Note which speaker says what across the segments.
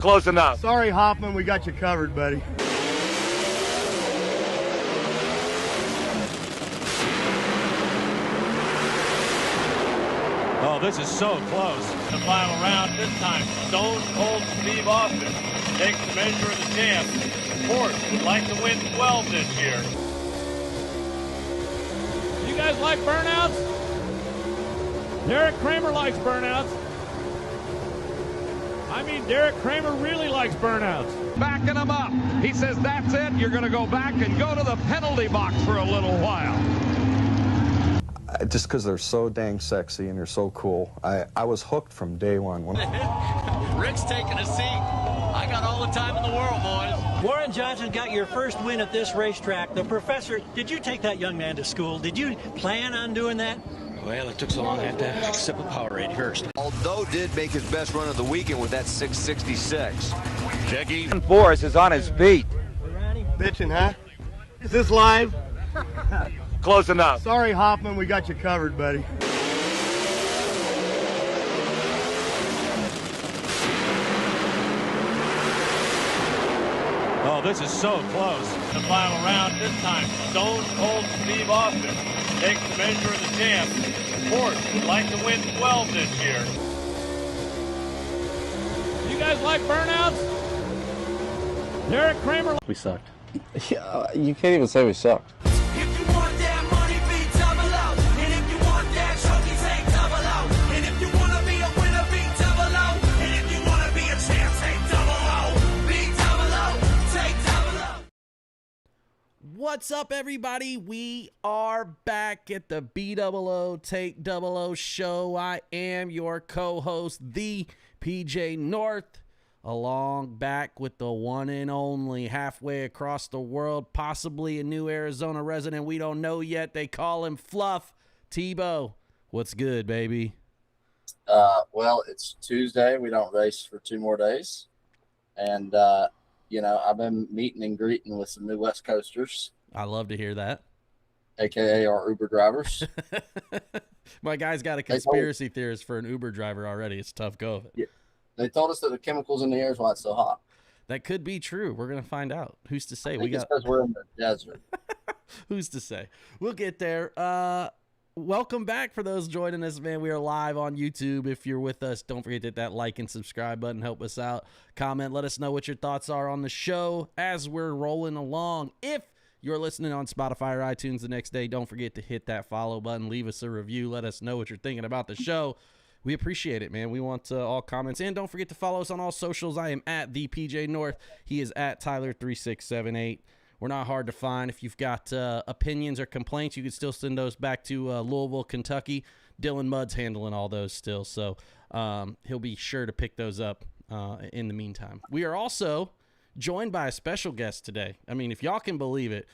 Speaker 1: Close enough.
Speaker 2: Sorry, Hoffman, we got you covered, buddy.
Speaker 3: Oh, this is so close.
Speaker 4: The final round this time, Stone Cold Steve Austin takes the measure of the champ. Force would like to win 12 this year.
Speaker 3: You guys like burnouts? Derek Kramer likes burnouts. I mean, Derek Kramer really likes burnouts.
Speaker 5: Backing him up. He says, that's it. You're going to go back and go to the penalty box for a little while.
Speaker 6: Just because they're so dang sexy and they're so cool. I was hooked from day one.
Speaker 7: Rick's taking a seat. I got all the time in the world, boys.
Speaker 8: Warren Johnson got your first win at this racetrack. The professor, did you take that young man to school? Did you plan on doing that?
Speaker 7: Well, it took so long I had to sip a Powerade first.
Speaker 9: Although did make his best run of the weekend with that 666.
Speaker 5: Jackie.
Speaker 1: Force is on his feet.
Speaker 2: Bitching, huh? Is this live?
Speaker 1: Close enough.
Speaker 2: Sorry, Hoffman, we got you covered, buddy.
Speaker 3: Oh, this is so close.
Speaker 4: The final round this time, Stone Cold Steve Austin takes the measure of the champ. Force would like to win 12 this year.
Speaker 3: You guys like burnouts? Derek Kramer.
Speaker 10: We sucked. Yeah, you can't even say we sucked.
Speaker 7: If you want that money, be double out. And if you want that trophy, take double out. And if you want to be a winner, be double out. And if you want to be a champ, take double out. Be double out, take double out.
Speaker 11: What's up, everybody? We are back at the BE00TAKE00 Show. I am your co-host, the PJ North, along back with the one and only halfway across the world, possibly a new Arizona resident. We don't know yet. They call him Fluff. Tebow, what's good, baby?
Speaker 10: Well, it's Tuesday. We don't race for 2 more days. And, I've been meeting and greeting with some new West Coasters.
Speaker 11: I love to hear that.
Speaker 10: AKA our Uber drivers.
Speaker 11: My guy's got a conspiracy theorist for an Uber driver already. It's a tough go.
Speaker 10: Yeah. They told us that the chemicals in the air is why it's so hot.
Speaker 11: That could be true. We're going to find out. Who's to say?
Speaker 10: It's because we're in the desert.
Speaker 11: Who's to say? We'll get there. Welcome back for those joining us, man. We are live on YouTube. If you're with us, don't forget to hit that like and subscribe button. Help us out. Comment. Let us know what your thoughts are on the show as we're rolling along. If you're listening on Spotify or iTunes the next day, don't forget to hit that follow button. Leave us a review. Let us know what you're thinking about the show. We appreciate it, man. We want all comments. And don't forget to follow us on all socials. I am at the PJ North. He is at Tyler3678. We're not hard to find. If you've got opinions or complaints, you can still send those back to Louisville, Kentucky. Dylan Mudd's handling all those still, so he'll be sure to pick those up in the meantime. We are also joined by a special guest today. I mean, if y'all can believe it,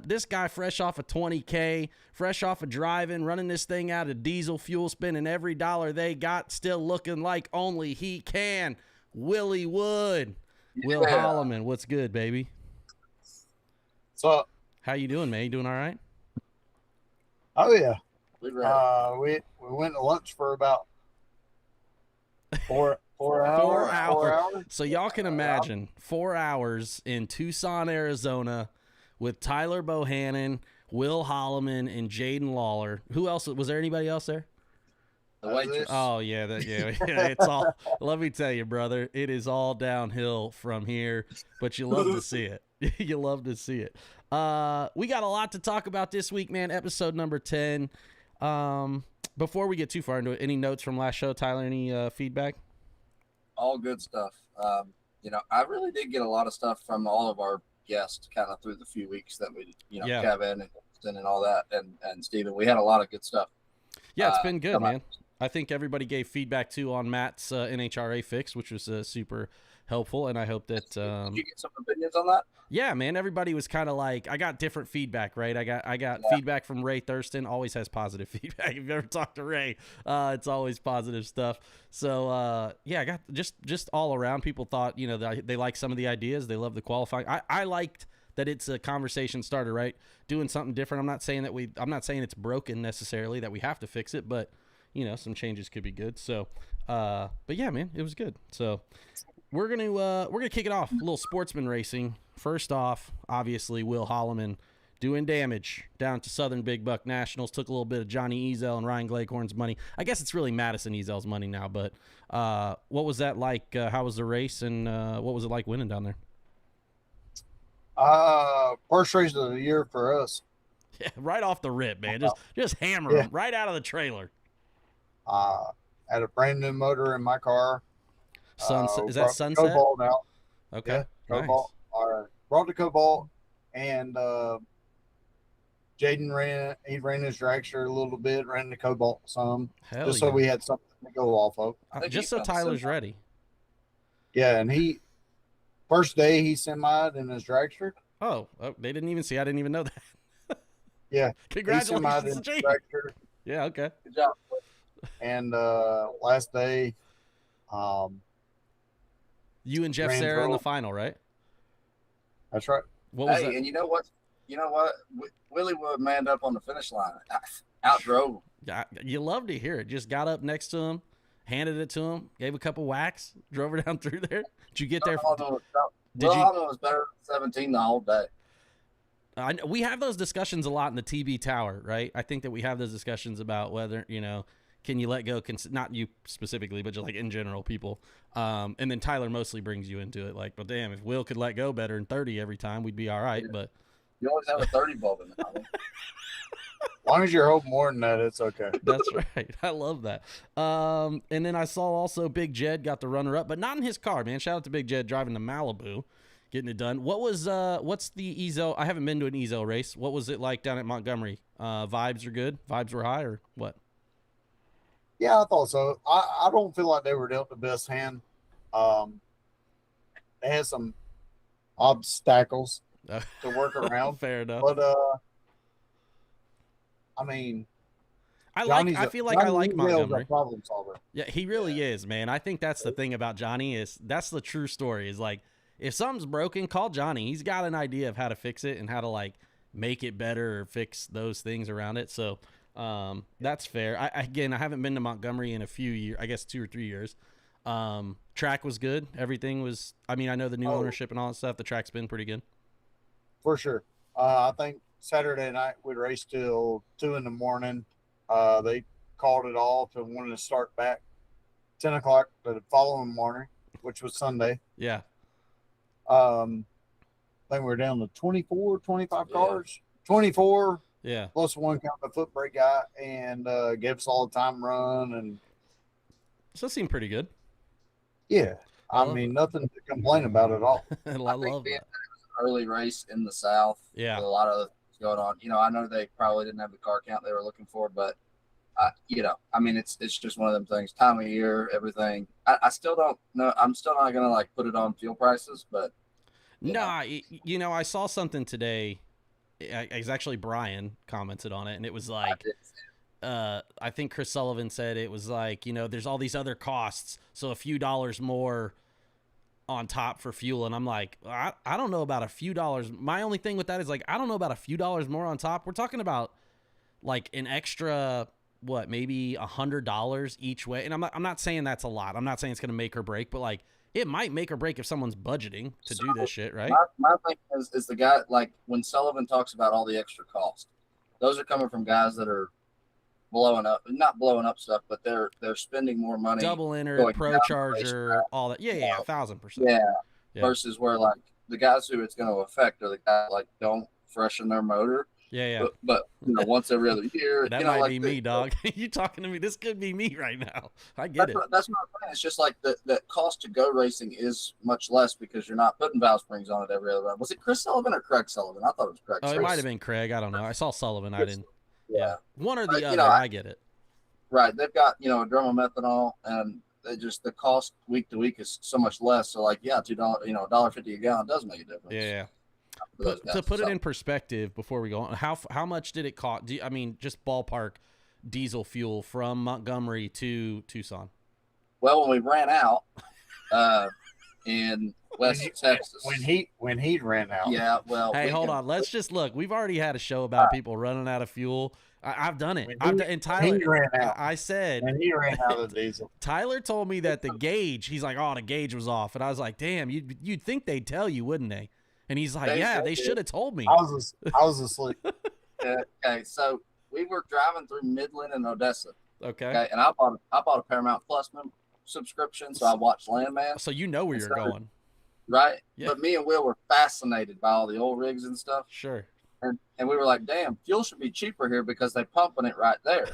Speaker 11: this guy fresh off of 20K, fresh off of driving, running this thing out of diesel fuel, spending every dollar they got, still looking like only he can. Willie Wood. Yeah. Will Holloman, what's good, baby?
Speaker 2: What's up?
Speaker 11: How you doing, man? You doing all right?
Speaker 2: Oh, yeah. We went to lunch for about 4 hours.
Speaker 11: 4 hours. So y'all can imagine 4 hours in Tucson, Arizona with Tyler Bohannon, Will Holloman, and Jaden Lawler. Who else? Was there anybody else there?
Speaker 10: The waitress.
Speaker 11: Oh, yeah. It's all. Let me tell you, brother, it is all downhill from here, but you love to see it. You love to see it. We got a lot to talk about this week, man. Episode number 10. Before we get too far into it, any notes from last show, Tyler? Any feedback?
Speaker 10: All good stuff. I really did get a lot of stuff from all of our guests kind of through the few weeks that we, Kevin and Justin and all that, and Steven. We had a lot of good stuff.
Speaker 11: Yeah, it's been good, man. I think everybody gave feedback, too, on Matt's NHRA fix, which was super helpful, and I hope that
Speaker 10: did you get some opinions on that?
Speaker 11: Yeah, man, everybody was kind of like, I got different feedback, right? I got feedback from Ray Thurston, always has positive feedback. If you've ever talked to Ray, it's always positive stuff. So I got just all around, people thought, they like some of the ideas, they love the qualifying. I liked that it's a conversation starter, right? Doing something different. I'm not saying it's broken necessarily, that we have to fix it, but some changes could be good. So but yeah, man, it was good. So we're gonna kick it off. A little sportsman racing. First off, obviously, Will Holloman doing damage down to Southern Big Buck Nationals. Took a little bit of Johnny Ezel and Ryan Gleghorn's money. I guess it's really Madison Ezel's money now, but what was that like? How was the race, and what was it like winning down there?
Speaker 2: First race of the year for us.
Speaker 11: Yeah, right off the rip, man. Just hammer them right out of the trailer.
Speaker 2: Had a brand new motor in my car.
Speaker 11: Sunset is that Sunset?
Speaker 2: Cobalt out.
Speaker 11: Okay,
Speaker 2: yeah, Cobalt. Nice. Brought the Cobalt, and Jaden ran his dragster a little bit, ran the Cobalt some, so we had something to go off of.
Speaker 11: Just so Tyler's ready.
Speaker 2: Yeah, and first day he semi'd in his dragster.
Speaker 11: Oh, they didn't even see. I didn't even know that.
Speaker 2: Yeah,
Speaker 11: congratulations,
Speaker 2: dragster.
Speaker 11: Yeah, okay.
Speaker 10: Good job.
Speaker 2: And last day,
Speaker 11: you and Jeff Sarah in the final, right?
Speaker 2: That's right.
Speaker 10: What was that? And you know what? Willie would manned up on the finish line. Outdrove.
Speaker 11: Yeah, you love to hear it. Just got up next to him, handed it to him, gave a couple whacks, drove her down through there. Did you get there?
Speaker 10: Will was better than 17 the whole day.
Speaker 11: We have those discussions a lot in the TB Tower, right? I think that we have those discussions about whether, can you let go? Not you specifically, but just like in general, people. And then Tyler mostly brings you into it. Like, well, damn, if Will could let go better than 30 every time, we'd be all right. But
Speaker 10: you always have a 30 bulb in the
Speaker 2: As long as you're hoping more than that, it's okay.
Speaker 11: That's right. I love that. And then I saw also Big Jed got the runner up, but not in his car, man. Shout out to Big Jed driving to Malibu, getting it done. What's the Ezel? I haven't been to an Ezel race. What was it like down at Montgomery? Vibes are good? Vibes were high or what?
Speaker 2: Yeah, I thought so. I don't feel like they were dealt the best hand. They had some obstacles to work around.
Speaker 11: Fair enough.
Speaker 2: But I mean,
Speaker 11: I feel like I like Montgomery.
Speaker 2: A problem solver.
Speaker 11: Yeah, he really is, man. I think that's the thing about Johnny is that's the true story. Is like if something's broken, call Johnny. He's got an idea of how to fix it and how to like make it better or fix those things around it. So. That's fair. I haven't been to Montgomery in a few years, I guess 2 or 3 years. Track was good. Everything was, I know the new ownership and all that stuff. The track's been pretty good.
Speaker 2: For sure. I think Saturday night we raced till 2 a.m. They called it off and wanted to start back 10 o'clock the following morning, which was Sunday.
Speaker 11: Yeah.
Speaker 2: I think we were down to 24, 25 cars. 24.
Speaker 11: Yeah.
Speaker 2: Plus one count the foot brake guy and gave us all the time run. And
Speaker 11: so it seemed pretty good.
Speaker 2: Yeah. I mean, nothing to complain about at all.
Speaker 11: I love that. It was
Speaker 10: an early race in the South.
Speaker 11: Yeah.
Speaker 10: With a lot of things going on. I know they probably didn't have the car count they were looking for, but, it's just one of them things. Time of year, everything. I still don't know. I'm still not going to, put it on fuel prices, but.
Speaker 11: I saw something today. It's actually Brian commented on it, and it was like, I think Chris Sullivan said it was like, there's all these other costs, so a few dollars more on top for fuel. And I'm like, I don't know about a few dollars. My only thing with that is like, I don't know about a few dollars more on top. We're talking about like an extra, maybe $100 each way. And I'm not saying that's a lot. I'm not saying it's going to make or break, but like, it might make or break if someone's budgeting to do this shit, right?
Speaker 10: My thing is the guy, like when Sullivan talks about all the extra costs, those are coming from guys that are not blowing up stuff, but they're spending more money.
Speaker 11: Double enter, pro charger, all that. Yeah, 1,000%.
Speaker 10: Yeah. Versus where like the guys who it's going to affect are the guys like don't freshen their motor.
Speaker 11: Yeah.
Speaker 10: But once every other year.
Speaker 11: That might be me, dog. You talking to me? This could be me right now. I get it.
Speaker 10: That's not fun. It's just like the cost to go racing is much less because you're not putting valve springs on it every other round. Was it Chris Sullivan or Craig Sullivan? I thought it was Craig.
Speaker 11: Oh, it might have been Craig. I don't know. I saw Sullivan. I didn't.
Speaker 10: Yeah.
Speaker 11: One or the other. I get it.
Speaker 10: Right. They've got, a drum of methanol, and the cost week to week is so much less. So like, $2, $1.50 a gallon does make a difference.
Speaker 11: Yeah. To put it in perspective before we go on, how much did it cost? Just ballpark diesel fuel from Montgomery to Tucson.
Speaker 10: Well, when we ran out, and West Texas.
Speaker 2: When heat ran out.
Speaker 10: Yeah, well.
Speaker 11: Hey, hold on. Let's just look. We've already had a show about people running out of fuel. I've done it. And Tyler,
Speaker 2: he ran out.
Speaker 11: I said,
Speaker 2: and he ran out of diesel.
Speaker 11: Tyler told me that the gauge, he's like, oh, the gauge was off. And I was like, damn, you'd think they'd tell you, wouldn't they? And he's like, they should have told me.
Speaker 2: I was asleep.
Speaker 10: Okay, so we were driving through Midland and Odessa.
Speaker 11: Okay.
Speaker 10: And I bought a Paramount Plus subscription, so I watched Landman.
Speaker 11: So you know where you're going.
Speaker 10: Right?
Speaker 11: Yeah.
Speaker 10: But me and Will were fascinated by all the oil rigs and stuff.
Speaker 11: Sure.
Speaker 10: And we were like, damn, fuel should be cheaper here because they're pumping it right there.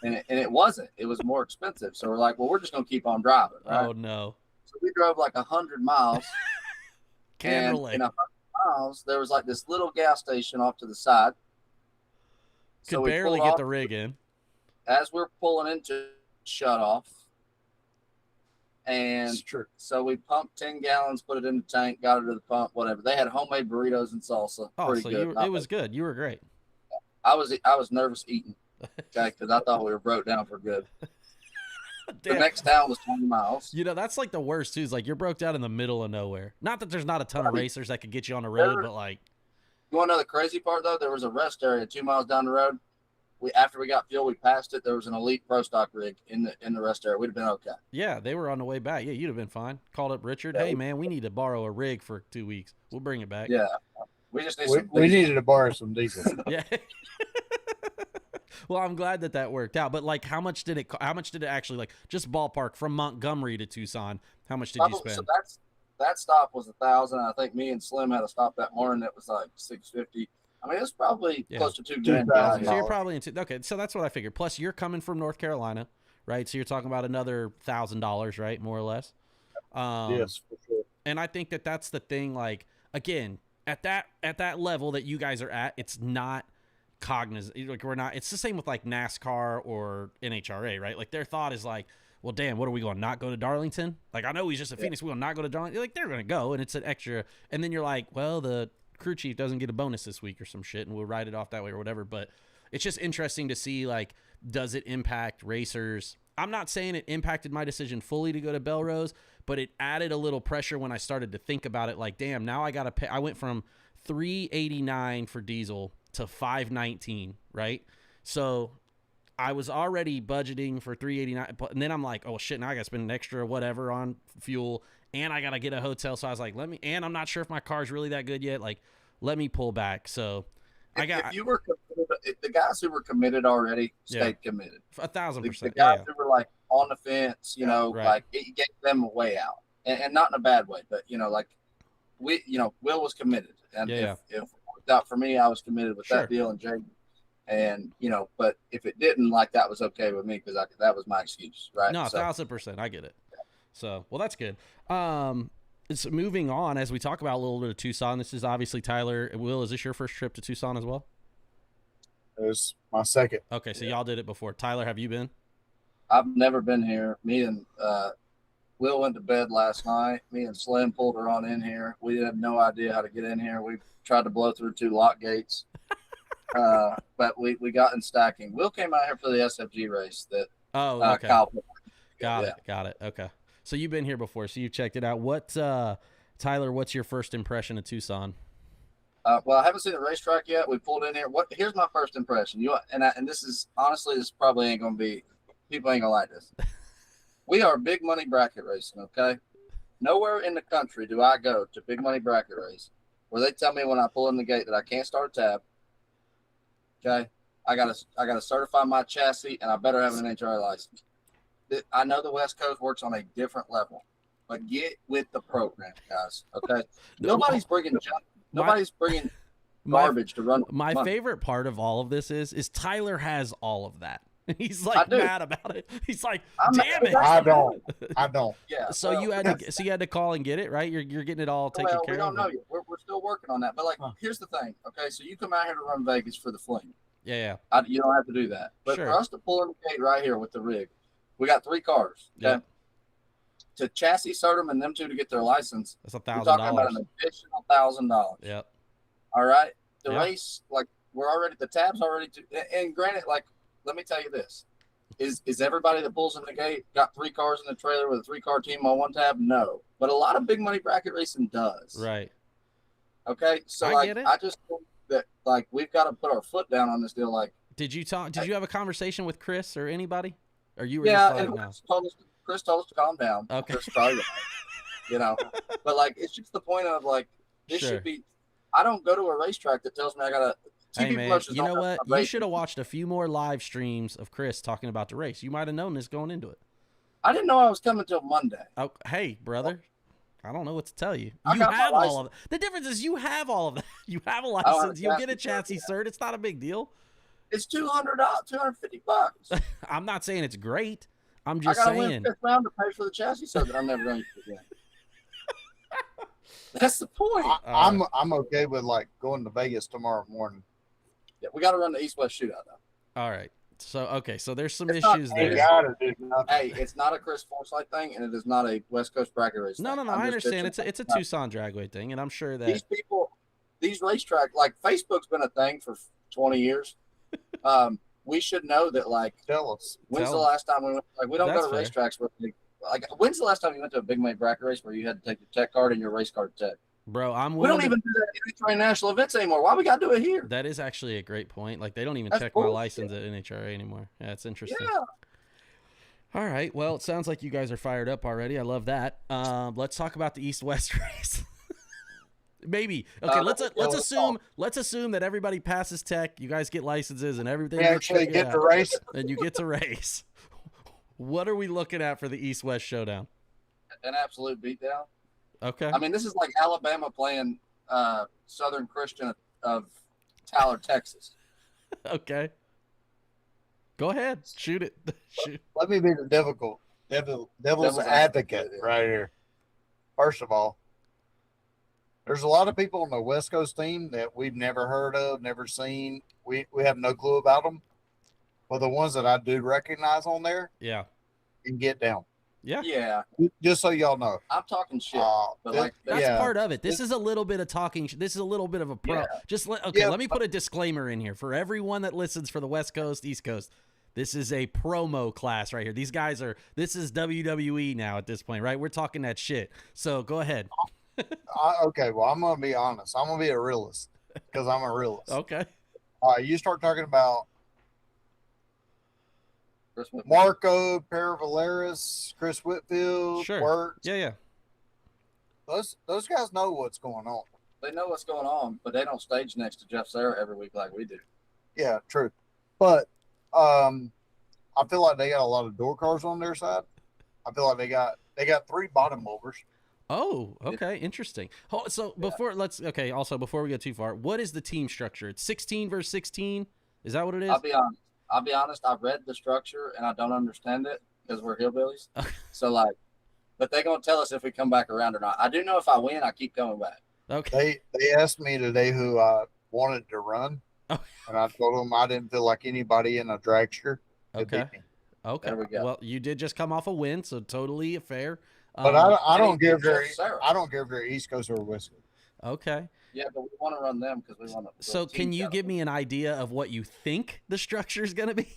Speaker 10: And it wasn't. It was more expensive. So we're like, well, we're just going to keep on driving. Right?
Speaker 11: Oh, no.
Speaker 10: So we drove like 100 miles.
Speaker 11: Can't
Speaker 10: and
Speaker 11: relate.
Speaker 10: in 100 miles, there was like this little gas station off to the side.
Speaker 11: Could barely get the rig in.
Speaker 10: As we're pulling into shut off. And so we pumped 10 gallons, put it in the tank, got it to the pump, whatever. They had homemade burritos and salsa.
Speaker 11: Oh,
Speaker 10: pretty
Speaker 11: so
Speaker 10: good.
Speaker 11: it was good. You were great.
Speaker 10: I was nervous eating, okay, because I thought we were broke down for good. The next town was 20 miles.
Speaker 11: You know, that's like the worst too. Is like you're broke down in the middle of nowhere. Not that there's not a ton of racers that could get you on the road, but like.
Speaker 10: You want to know the crazy part though? There was a rest area 2 miles down the road. After we got fuel, we passed it. There was an elite pro stock rig in the rest area. We'd have been okay.
Speaker 11: Yeah, they were on the way back. Yeah, you'd have been fine. Called up Richard.
Speaker 10: Yeah,
Speaker 11: hey man, we need to borrow a rig for 2 weeks. We'll bring it back.
Speaker 10: Yeah, we just need
Speaker 2: we needed to borrow some diesel.
Speaker 11: Yeah. Well, I'm glad that worked out. But like, how much did it actually, like, just ballpark from Montgomery to Tucson? How much did you spend?
Speaker 10: So that stop was $1,000. I think me and Slim had a stop that morning that was like $650. I mean, it's probably close to $2,000.
Speaker 11: So you're probably okay. So that's what I figured. Plus, you're coming from North Carolina, right? So you're talking about another $1,000, right, more or less.
Speaker 2: Yes, for sure.
Speaker 11: And I think that's the thing. Like, again, at that level that you guys are at, it's not cognizant. Like, we're not. It's the same with like NASCAR or NHRA, right? Like, their thought is like, well, damn, what are we going? Not go to Darlington? Like, I know he's just a Phoenix. We will not go to Darlington. Like, they're going to go, and it's an extra. And then you're like, well, the crew chief doesn't get a bonus this week or some shit, and we'll write it off that way or whatever. But it's just interesting to see, like, does it impact racers? I'm not saying it impacted my decision fully to go to Belrose, but it added a little pressure when I started to think about it. Like, damn, now I got to pay. I went from $3.89 for diesel to $5.19, right? So I was already budgeting for $3.89, and then I'm like, oh shit, now I got to spend an extra whatever on fuel, and I got to get a hotel. So I was like, and I'm not sure if my car's really that good yet. Like, let me pull back. So
Speaker 10: if you were committed, the guys who were committed already stayed committed.
Speaker 11: 1,000%.
Speaker 10: The guys who were like on the fence, you know, like it gave them a way out, and not in a bad way, but you know, like Will was committed, and if it worked out for me, I was committed with that deal and Jay. And, you know, but if it didn't, like, that was okay with me because that was my excuse, right?
Speaker 11: No, 1,000%. I get it. So, well, that's good. It's moving on as we talk about a little bit of Tucson. This is obviously Tyler. Will, is this your first trip to Tucson as well?
Speaker 2: It was my second.
Speaker 11: Okay, so y'all did it before. Tyler, have you been?
Speaker 10: I've never been here. Me and Will went to bed last night. Me and Slim pulled her on in here. We had no idea how to get in here. We tried to blow through 2 lock gates. But we got in stacking. Will came out here for the SFG race that
Speaker 11: okay.
Speaker 10: Kyle
Speaker 11: Got it. Okay. So you've been here before, so you've checked it out. What Tyler, what's your first impression of Tucson?
Speaker 10: Well, I haven't seen the racetrack yet. We pulled in here. Here's my first impression. And this is honestly, this probably ain't gonna be, people ain't gonna like this. We are big money bracket racing, okay? Nowhere in the country do I go to big money bracket race where they tell me when I pull in the gate that I can't start a tab. Okay, I gotta certify my chassis, and I better have an NHRA license. I know the West Coast works on a different level, but get with the program, guys. Okay, nobody's bringing junk. Nobody's bringing garbage to run.
Speaker 11: My favorite part of all of this is Tyler has all of that. He's like mad about it. He's like, damn it.
Speaker 2: I don't.
Speaker 10: Yeah.
Speaker 11: So you had to call and get it, right? You're getting it all taken care of.
Speaker 10: We don't know yet. We're still working on that. But like, here's the thing. Okay, so you come out here to run Vegas for the fling.
Speaker 11: Yeah.
Speaker 10: You don't have to do that. But for us to pull in the gate right here with the rig, we got 3 cars. Okay. Yep. To chassis cert them and them 2 to get their license,
Speaker 11: that's $1,000.
Speaker 10: We're talking about an additional $1,000.
Speaker 11: Yep.
Speaker 10: All right. The race, like, the tab's already. And granted, like, let me tell you this. Is everybody that pulls in the gate got 3 cars in the trailer with a 3-car team on 1 tab? No. but a lot of big money bracket racing does.
Speaker 11: Right.
Speaker 10: Okay. So
Speaker 11: I get it.
Speaker 10: I just think that like we've got to put our foot down on this deal. Like,
Speaker 11: did you have a conversation with Chris or anybody? Or you were
Speaker 10: yeah,
Speaker 11: just like,
Speaker 10: and
Speaker 11: no?
Speaker 10: Chris told us to calm down.
Speaker 11: Okay.
Speaker 10: Chris probably right, you know, but like it's just the point of like this should be. I don't go to a racetrack that tells me I gotta.
Speaker 11: Hey man, you know what? You should have watched a few more live streams of Chris talking about the race. You might have known this going into it.
Speaker 10: I didn't know I was coming till Monday.
Speaker 11: Oh, hey, brother. I don't know what to tell you. You have all of it. The difference is you have all of that. You have a license. You'll get a chassis cert. It's not a big deal.
Speaker 10: It's $200, $250.
Speaker 11: I'm not saying it's great. I'm just
Speaker 10: I gotta
Speaker 11: saying.
Speaker 10: win fifth round to pay for the chassis cert that I'm never going to use again. That's the point.
Speaker 2: I'm okay with like going to Vegas tomorrow morning.
Speaker 10: Yeah, we got to run the East-West shootout though.
Speaker 11: All right. So so there's some issues there.
Speaker 10: Hey, it's not a Chris Forsyth thing, and it is not a West Coast bracket race.
Speaker 11: No, I understand. It's a Tucson dragway thing, and I'm sure that
Speaker 10: these people, these racetrack, like Facebook's been a thing for 20 years. We should know that. Like,
Speaker 2: tell us.
Speaker 10: When's the last time we went? Like, we don't go to racetracks where, like, when's the last time you went to a big money bracket race where you had to take your tech card and your race card tech?
Speaker 11: Bro,
Speaker 10: we don't even do that at NHRA national events anymore. Why we got to do it here?
Speaker 11: That is actually a great point. Like, they don't even check my license at NHRA anymore. Yeah, it's interesting.
Speaker 10: Yeah.
Speaker 11: All right. Well, it sounds like you guys are fired up already. I love that. Let's talk about the East-West race. Maybe. Okay, let's assume that everybody passes tech, you guys get licenses and everything.
Speaker 2: We actually get to race.
Speaker 11: And you get to race. What are we looking at for the East-West showdown?
Speaker 10: An absolute beatdown.
Speaker 11: Okay.
Speaker 10: I mean, this is like Alabama playing Southern Christian of Tyler, Texas.
Speaker 11: Okay. Go ahead. Shoot it. Shoot.
Speaker 2: Let me be the devil's advocate right here. First of all, there's a lot of people on the West Coast team that we've never heard of, never seen. We have no clue about them. But the ones that I do recognize on there,
Speaker 11: yeah,
Speaker 2: can get down.
Speaker 11: Yeah.
Speaker 10: Yeah.
Speaker 2: Just so y'all know.
Speaker 10: I'm talking shit. But like
Speaker 11: that's part of it. This is a little bit of talking. This is a little bit of a pro.
Speaker 10: Yeah.
Speaker 11: Just let me put a disclaimer in here for everyone that listens for the West Coast, East Coast. This is a promo class right here. These guys are. This is WWE now at this point, right? We're talking that shit. So go ahead.
Speaker 2: Okay. Well, I'm gonna be honest. I'm gonna be a realist because I'm a realist.
Speaker 11: Okay.
Speaker 2: You start talking about Marco Peravaleris, Chris Whitfield,
Speaker 11: sure.
Speaker 2: Wirtz.
Speaker 11: Yeah.
Speaker 2: Those guys know what's going on.
Speaker 10: They know what's going on, but they don't stage next to Jeff Sarah every week like we do.
Speaker 2: Yeah, true. But I feel like they got a lot of door cars on their side. I feel like they got 3 bottom movers.
Speaker 11: Oh, okay, interesting. So before we go too far, what is the team structure? It's 16 versus 16. Is that what it is?
Speaker 10: I'll be honest. I've read the structure and I don't understand it because we're hillbillies. So like, but they're gonna tell us if we come back around or not. I do know if I win, I keep coming back.
Speaker 11: Okay.
Speaker 2: They asked me today who I wanted to run, and I told them I didn't feel like anybody in a dragster.
Speaker 11: Okay.
Speaker 10: Okay. There we go.
Speaker 11: Well, you did just come off a win, so totally fair.
Speaker 2: But I don't care if they're East Coast or West Coast.
Speaker 11: Okay.
Speaker 10: Yeah, but we want to run them because we want to.
Speaker 11: So can you give me an idea of what you think the structure is going to be?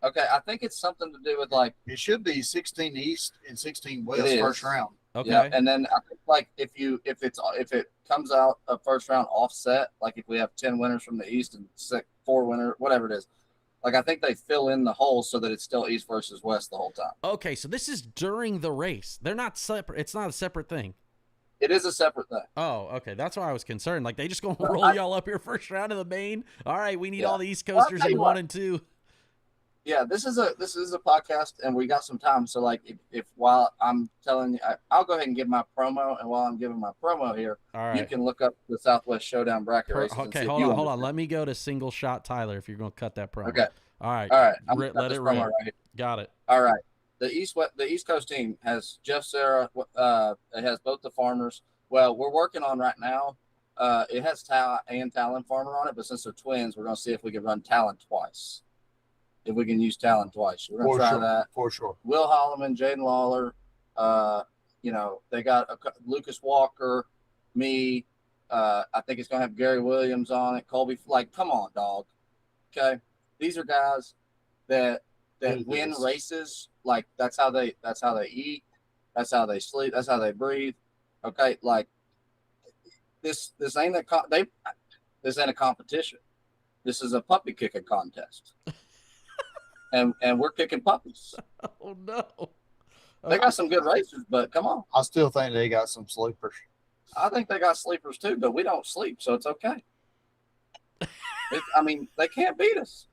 Speaker 10: Okay, I think it's something to do with like
Speaker 2: it should be 16 East and 16 West first round.
Speaker 11: Okay.
Speaker 10: Yeah, and then I think like if it comes out a first round offset, like if we have 10 winners from the East and 4 winners, whatever it is, like I think they fill in the holes so that it's still East versus West the whole time.
Speaker 11: Okay, so this is during the race. They're not separate. It's not a separate thing.
Speaker 10: It is a separate thing.
Speaker 11: Oh, okay. That's why I was concerned. Like they just gonna roll y'all up your first round of the main. All right, we need all the East Coasters in 1 and 2.
Speaker 10: Yeah, this is a podcast, and we got some time. So like, if while I'm telling you, I'll go ahead and give my promo, and while I'm giving my promo here, you can look up the Southwest Showdown bracket races.
Speaker 11: Okay, hold on. Let me go to single shot Tyler if you're gonna cut that promo.
Speaker 10: Okay.
Speaker 11: All right.
Speaker 10: Let it run. Right here.
Speaker 11: Got it.
Speaker 10: All right. The East Coast team has Jeff Sarah. It has both the farmers. Well, we're working on right now. It has Tal and Talon Farmer on it, but since they're twins, we're going to see if we can run Talon twice. If we can use Talon twice, we're going to try that
Speaker 2: for sure.
Speaker 10: Will Holloman, Jaden Lawler. They got Lucas Walker, me. I think it's going to have Gary Williams on it. Colby, like, come on, dog. Okay, these are guys that win races. Like that's how they eat. That's how they sleep. That's how they breathe. Okay, like this ain't this ain't a competition. This is a puppy kicking contest, and we're kicking puppies.
Speaker 11: Oh no!
Speaker 10: They got some good racers, but come on.
Speaker 2: I still think they got some sleepers.
Speaker 10: I think they got sleepers too, but we don't sleep, so it's okay. I mean, they can't beat us.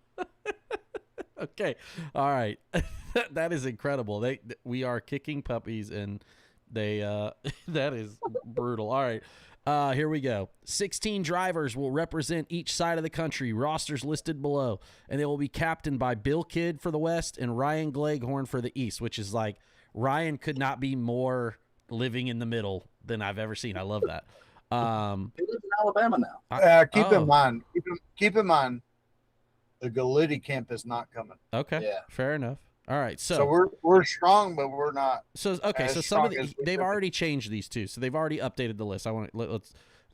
Speaker 11: Okay, all right, that is incredible. We are kicking puppies, and they that is brutal. All right, here we go. 16 drivers will represent each side of the country. Rosters listed below, and they will be captained by Bill Kidd for the West and Ryan Gleghorn for the East, which is like Ryan could not be more living in the middle than I've ever seen. I love that.
Speaker 10: He lives in Alabama now.
Speaker 2: Keep in mind, the Galiti camp is not coming.
Speaker 11: Okay,
Speaker 10: yeah,
Speaker 11: fair enough. All right,
Speaker 2: so we're strong, but we're not.
Speaker 11: So okay, so some of they've already changed these two, so they've already updated the list. I want let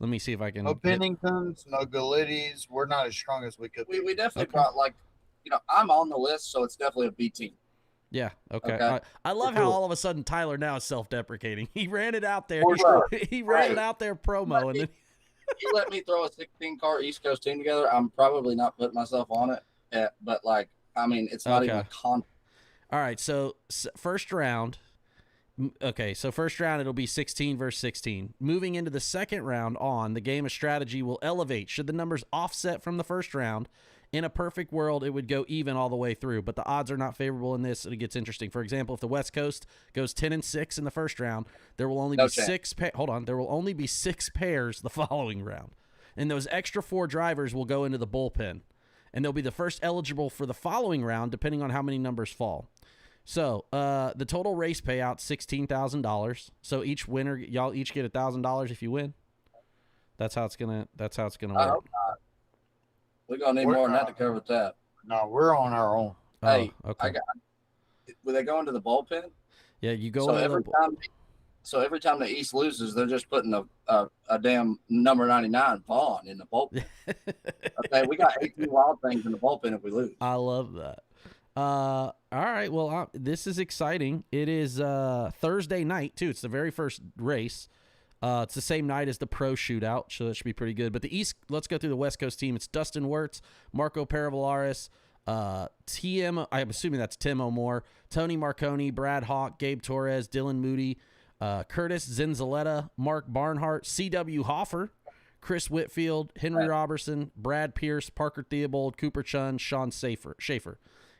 Speaker 11: me see if I can.
Speaker 2: No Penningtons, no Galitis. We're not as strong as we could.
Speaker 10: We definitely got I'm on the list, so it's definitely a B team.
Speaker 11: Yeah. Okay. I love how all of a sudden Tyler now is self-deprecating. He ran it out there. He ran it out there promo, and then
Speaker 10: you let me throw a 16-car East Coast team together. I'm probably not putting myself on it, but it's not even a con.
Speaker 11: All right. So first round. Okay, so first round it'll be 16 versus 16. Moving into the second round the game of strategy will elevate. Should the numbers offset from the first round, in a perfect world, it would go even all the way through, but the odds are not favorable in this, and it gets interesting. For example, if the West Coast goes 10-6 in the first round, there will only be there will only be 6 pairs the following round. And those extra 4 drivers will go into the bullpen, and they'll be the first eligible for the following round, depending on how many numbers fall. So the total race payout $16,000. So each winner, y'all each get $1,000 if you win. That's how it's gonna work.
Speaker 10: I hope not. We're gonna need more than that to cover the tab.
Speaker 2: No, we're on our own.
Speaker 10: Hey,
Speaker 11: okay.
Speaker 10: Will they go into the bullpen?
Speaker 11: Yeah, you go.
Speaker 10: So every time the East loses, they're just putting a damn number 99 Vaughn in the bullpen. Okay, we got 18 wild things in the bullpen if we lose.
Speaker 11: I love that. All right, well, this is exciting. It is Thursday night too. It's the very first race. It's the same night as the pro shootout, so that should be pretty good. But the East, let's go through the West Coast team. It's Dustin Wirtz, Marco Paravalaris, I'm assuming that's Tim O'More, Tony Marconi, Brad Hawk, Gabe Torres, Dylan Moody, Curtis Zinzaletta, Mark Barnhart, C.W. Hoffer, Chris Whitfield, Henry Robertson, Brad Pierce, Parker Theobald, Cooper Chun, Sean Schaefer.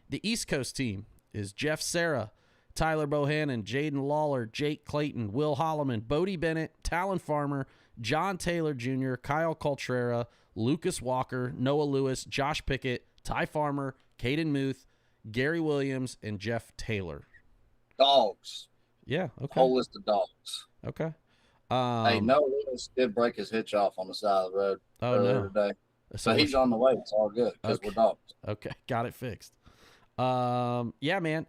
Speaker 11: The East Coast team is Jeff Serra, Tyler Bohannon, Jaden Lawler, Jake Clayton, Will Holloman, Bodie Bennett, Talon Farmer, John Taylor Jr., Kyle Coltrera, Lucas Walker, Noah Lewis, Josh Pickett, Ty Farmer, Caden Muth, Gary Williams, and Jeff Taylor.
Speaker 10: Dogs.
Speaker 11: Yeah, okay.
Speaker 10: Whole list of dogs.
Speaker 11: Okay.
Speaker 10: Hey, Noah Lewis did break his hitch off on the side of the road earlier today. So he's on the way. It's all good because we're dogs. Okay,
Speaker 11: got it fixed. Yeah, man.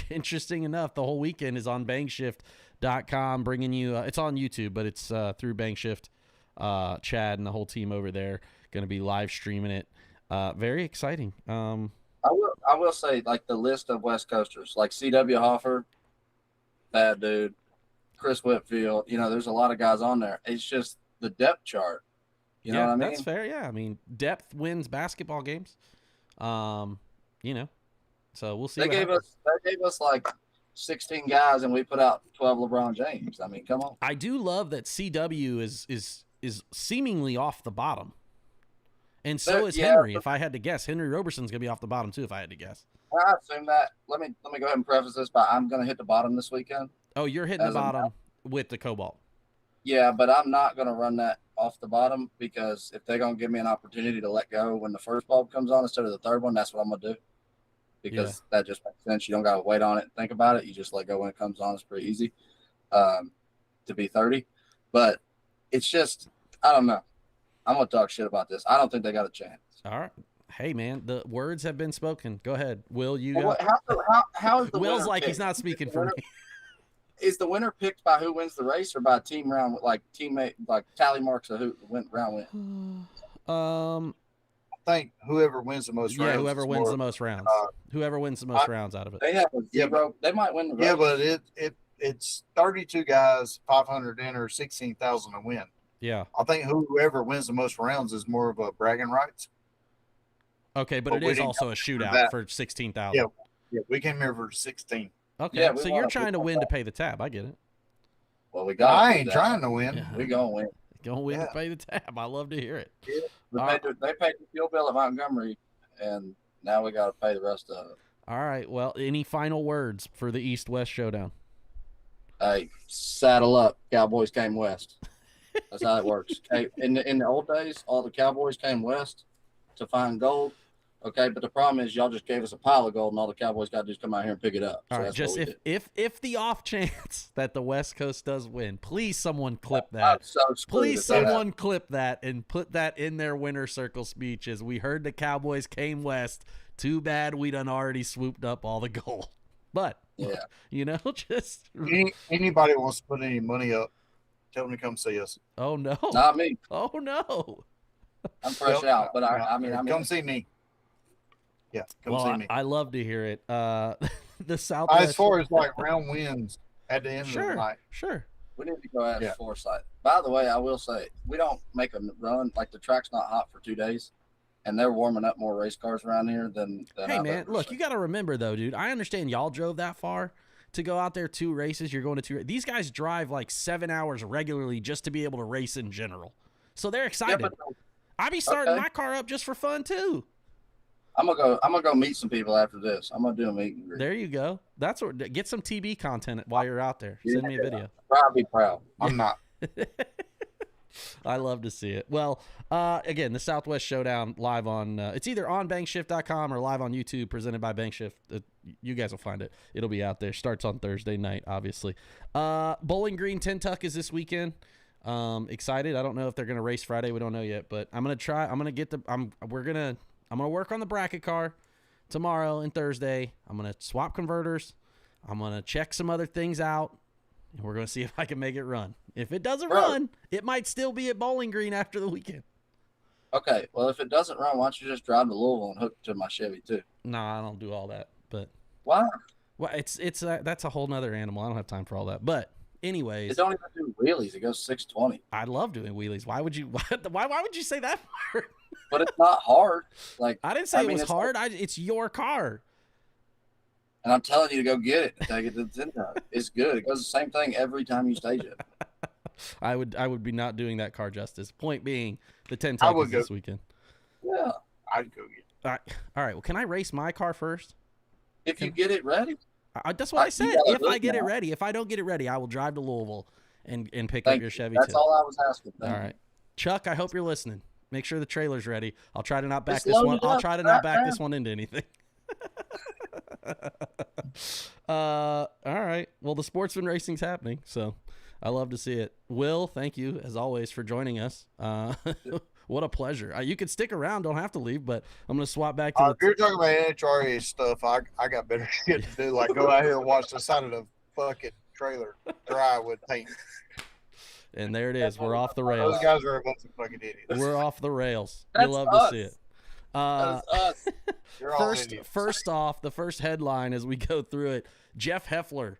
Speaker 11: Interesting enough, the whole weekend is on bangshift.com bringing you it's on YouTube, but it's through Bangshift. Chad and the whole team over there going to be live streaming it. Very exciting.
Speaker 10: I will say, like, the list of West Coasters, like C.W. Hoffer, bad dude, Chris Whitfield, there's a lot of guys on there. It's just the depth chart. You know what I mean?
Speaker 11: That's fair. Yeah. I mean, depth wins basketball games. So we'll see.
Speaker 10: They gave us like 16 guys, and we put out 12 LeBron James. I mean, come on.
Speaker 11: I do love that CW is seemingly off the bottom, and so is Henry. If I had to guess, Henry Roberson's gonna be off the bottom too. If I had to guess,
Speaker 10: I assume that. Let me go ahead and preface this by I'm gonna hit the bottom this weekend.
Speaker 11: Oh, you're hitting the bottom with the Cobalt.
Speaker 10: Yeah, but I'm not gonna run that off the bottom because if they're gonna give me an opportunity to let go when the first bulb comes on instead of the third one, that's what I'm gonna do. Because that just makes sense. You don't got to wait on it and think about it. You just let go when it comes on. It's pretty easy to be 30. But it's just, I don't know. I'm going to talk shit about this. I don't think they got a chance.
Speaker 11: All right. Hey, man, the words have been spoken. Go ahead. Will, you
Speaker 10: go? How is the
Speaker 11: Will's like,
Speaker 10: picked?
Speaker 11: He's not speaking for me.
Speaker 10: Is the winner picked by who wins the race or by team round, like teammate, like tally marks of who went round win?
Speaker 2: I think whoever wins the most rounds.
Speaker 11: Yeah, whoever wins the most rounds. Whoever wins the most rounds out of it.
Speaker 10: They have a zero. They might win the race.
Speaker 2: Yeah, but it's 32 guys, 500 enter, 16,000 to win.
Speaker 11: Yeah.
Speaker 2: I think whoever wins the most rounds is more of a bragging rights.
Speaker 11: Okay, but it is also a shootout for 16,000.
Speaker 2: Yeah, we came here for 16.
Speaker 11: Okay, yeah, so you're trying to win to pay the tab. I get it.
Speaker 10: Well, we got.
Speaker 2: I ain't trying to win.
Speaker 11: Yeah.
Speaker 10: We gonna win.
Speaker 11: Gonna win to pay the tab. I love to hear it.
Speaker 10: Yeah, they paid the fuel bill at Montgomery, and now we got to pay the rest of it.
Speaker 11: All right. Well, any final words for the East-West showdown?
Speaker 10: Hey, saddle up. Cowboys came west. That's how it works. Hey, in the old days, all the Cowboys came west to find gold. Okay, but the problem is y'all just gave us a pile of gold, and all the Cowboys got to do is come out here and pick it up. So
Speaker 11: all right, just if the off chance that the West Coast does win, please someone clip that. Please someone clip that and put that in their winner circle speech. As we heard the Cowboys came west. Too bad we done already swooped up all the gold. But yeah, just
Speaker 2: anybody wants to put any money up, tell them to come see us.
Speaker 11: Oh no,
Speaker 10: not me.
Speaker 11: Oh no,
Speaker 10: I'm fresh out, but I mean,
Speaker 2: come see me. Yeah, come see me.
Speaker 11: I love to hear it. The Southwest.
Speaker 2: As far as like round wins at the end of the night.
Speaker 11: Sure.
Speaker 10: We need to go at Foresight. By the way, I will say we don't make a run like the track's not hot for 2 days, and they're warming up more race cars around here than
Speaker 11: hey man, look, you got to remember though, dude. I understand y'all drove that far to go out there 2 races. You're going to 2. These guys drive like 7 hours regularly just to be able to race in general, so they're excited. Yeah, I be starting my car up just for fun too.
Speaker 10: I'm gonna go meet some people after this. I'm gonna do a meet and greet.
Speaker 11: There you go. That's what. Get some TB content while you're out there. Send me a video.
Speaker 10: I'll be proud.
Speaker 2: I'm not.
Speaker 11: I love to see it. Well, again, the Southwest Showdown live on. It's either on bankshift.com or live on YouTube, presented by Bankshift. You guys will find it. It'll be out there. Starts on Thursday night, obviously. Bowling Green Tentuck is this weekend. Excited. I don't know if they're gonna race Friday. We don't know yet, but I'm gonna try. I'm gonna get the. I'm gonna work on the bracket car tomorrow and Thursday. I'm gonna swap converters. I'm gonna check some other things out, and we're gonna see if I can make it run. If it doesn't run, it might still be at Bowling Green after the weekend.
Speaker 10: Okay, well if it doesn't run, why don't you just drive to Louisville and hook to my Chevy too?
Speaker 11: No, I don't do all that. But
Speaker 10: why?
Speaker 11: Well, it's that's a whole nother animal. I don't have time for all that. But anyways,
Speaker 10: it don't even do wheelies. It goes 620.
Speaker 11: I love doing wheelies. Why would you? Why would you say that?
Speaker 10: But it's not hard. Like
Speaker 11: I didn't say it was hard. It's your car.
Speaker 10: And I'm telling you to go get it. Take it to the Tentuck. It's good. It goes the same thing every time you stage it.
Speaker 11: I would be not doing that car justice. Point being, the Tentuck is this weekend.
Speaker 10: Yeah,
Speaker 2: I'd go get it.
Speaker 11: All right. Well, can I race my car first?
Speaker 10: If you get it ready.
Speaker 11: That's what I said. If I get it ready. If I don't get it ready, I will drive to Louisville and pick up your Chevy.
Speaker 10: That's all I was asking.
Speaker 11: All right, Chuck. I hope you're listening. Make sure the trailer's ready. I'll try to not back this one. I'll try to not back this one into anything. All right. Well, the Sportsman racing's happening, so I love to see it. Will, thank you as always for joining us. What a pleasure. You could stick around. Don't have to leave, but I'm going to swap back to
Speaker 2: if you're talking about NHRA stuff, I got better shit to do. Like go out here and watch the side of the fucking trailer dry with paint.
Speaker 11: And there it is. We're off the rails.
Speaker 2: Those guys are a bunch of fucking idiots.
Speaker 11: We're off the rails. You love to see it.
Speaker 10: That's us.
Speaker 11: First off, the first headline as we go through it, Jeff Heffler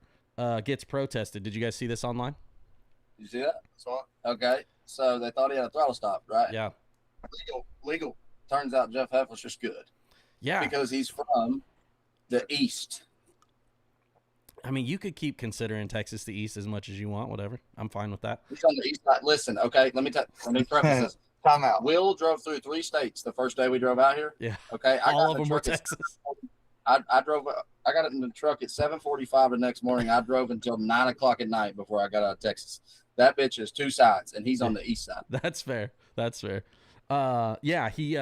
Speaker 11: gets protested. Did you guys see this online?
Speaker 10: You see that? Saw it. Okay. So they thought he had a throttle stop, right?
Speaker 11: Yeah.
Speaker 10: Legal. Turns out Jeff Heffler's just good.
Speaker 11: Yeah.
Speaker 10: Because he's from the East.
Speaker 11: I mean, you could keep considering Texas the East as much as you want. Whatever. I'm fine with that.
Speaker 10: He's on the East side. Listen, okay. Let me preface this.
Speaker 2: Time out.
Speaker 10: Will drove through 3 states the first day we drove out here.
Speaker 11: Yeah.
Speaker 10: Okay.
Speaker 11: All of them were Texas.
Speaker 10: I got it in the truck at 7:45 the next morning. I drove until 9 o'clock at night before I got out of Texas. That bitch is 2 sides, and he's on the east side.
Speaker 11: That's fair. Yeah, he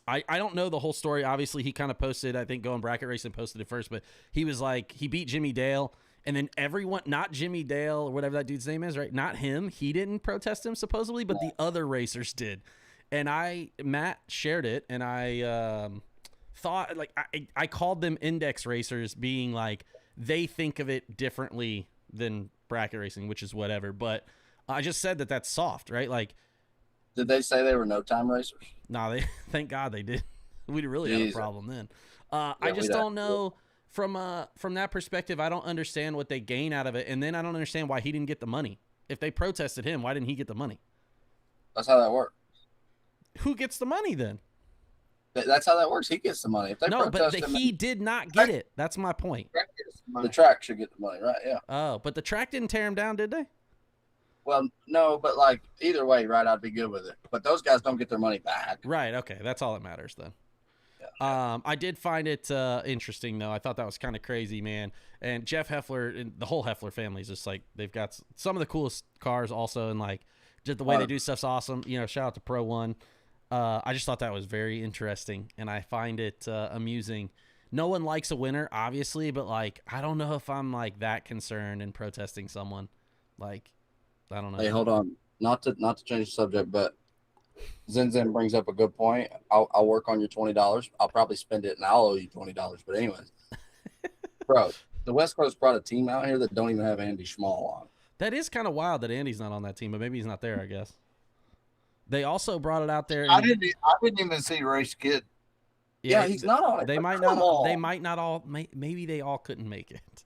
Speaker 11: I don't know the whole story. Obviously, he kind of posted, I think Going Bracket Racing posted it first, but he was like, he beat Jimmy Dale, and then everyone, not Jimmy Dale or whatever that dude's name is, right? Not him. He didn't protest him supposedly, but the other racers did. And Matt shared it, and I thought, like, I called them index racers, being like, they think of it differently than bracket racing, which is whatever. But I just said that that's soft, right? Like,
Speaker 10: did they say they were no time racers?
Speaker 11: No, thank God they did. We really had a problem then. I just don't know from that perspective, I don't understand what they gain out of it, and then I don't understand why he didn't get the money. If they protested him, why didn't he get the money?
Speaker 10: That's how that works.
Speaker 11: Who gets the money then?
Speaker 10: That's how that works. He gets the money. If they
Speaker 11: No, but
Speaker 10: protest him,
Speaker 11: he did not get it. That's my point.
Speaker 10: the track should get the money, right? Yeah.
Speaker 11: Oh, but the track didn't tear him down, did they?
Speaker 10: Well, no, but like either way, right? I'd be good with it. But those guys don't get their money back.
Speaker 11: Right. Okay, that's all that matters then.
Speaker 10: Yeah.
Speaker 11: I did find it interesting though. I thought that was kind of crazy, man. And Jeff Heffler and the whole Heffler family is just like they've got some of the coolest cars also, and like just the way they do stuff's awesome. You know, shout out to Pro One. I just thought that was very interesting, and I find it amusing. No one likes a winner, obviously, but like I don't know if I'm like that concerned in protesting someone. Like, I don't know.
Speaker 10: Hey, hold on. Not to change the subject, but Zen brings up a good point. I'll work on your $20. I'll probably spend it, and I'll owe you $20. But anyways, bro, the West Coast brought a team out here that don't even have Andy Schmall on.
Speaker 11: That is kind of wild that Andy's not on that team, but maybe he's not there, I guess. They also brought it out there.
Speaker 2: I didn't even see Race Kid.
Speaker 10: Yeah, he's not on it.
Speaker 11: They might not. They might not all. Maybe they all couldn't make it.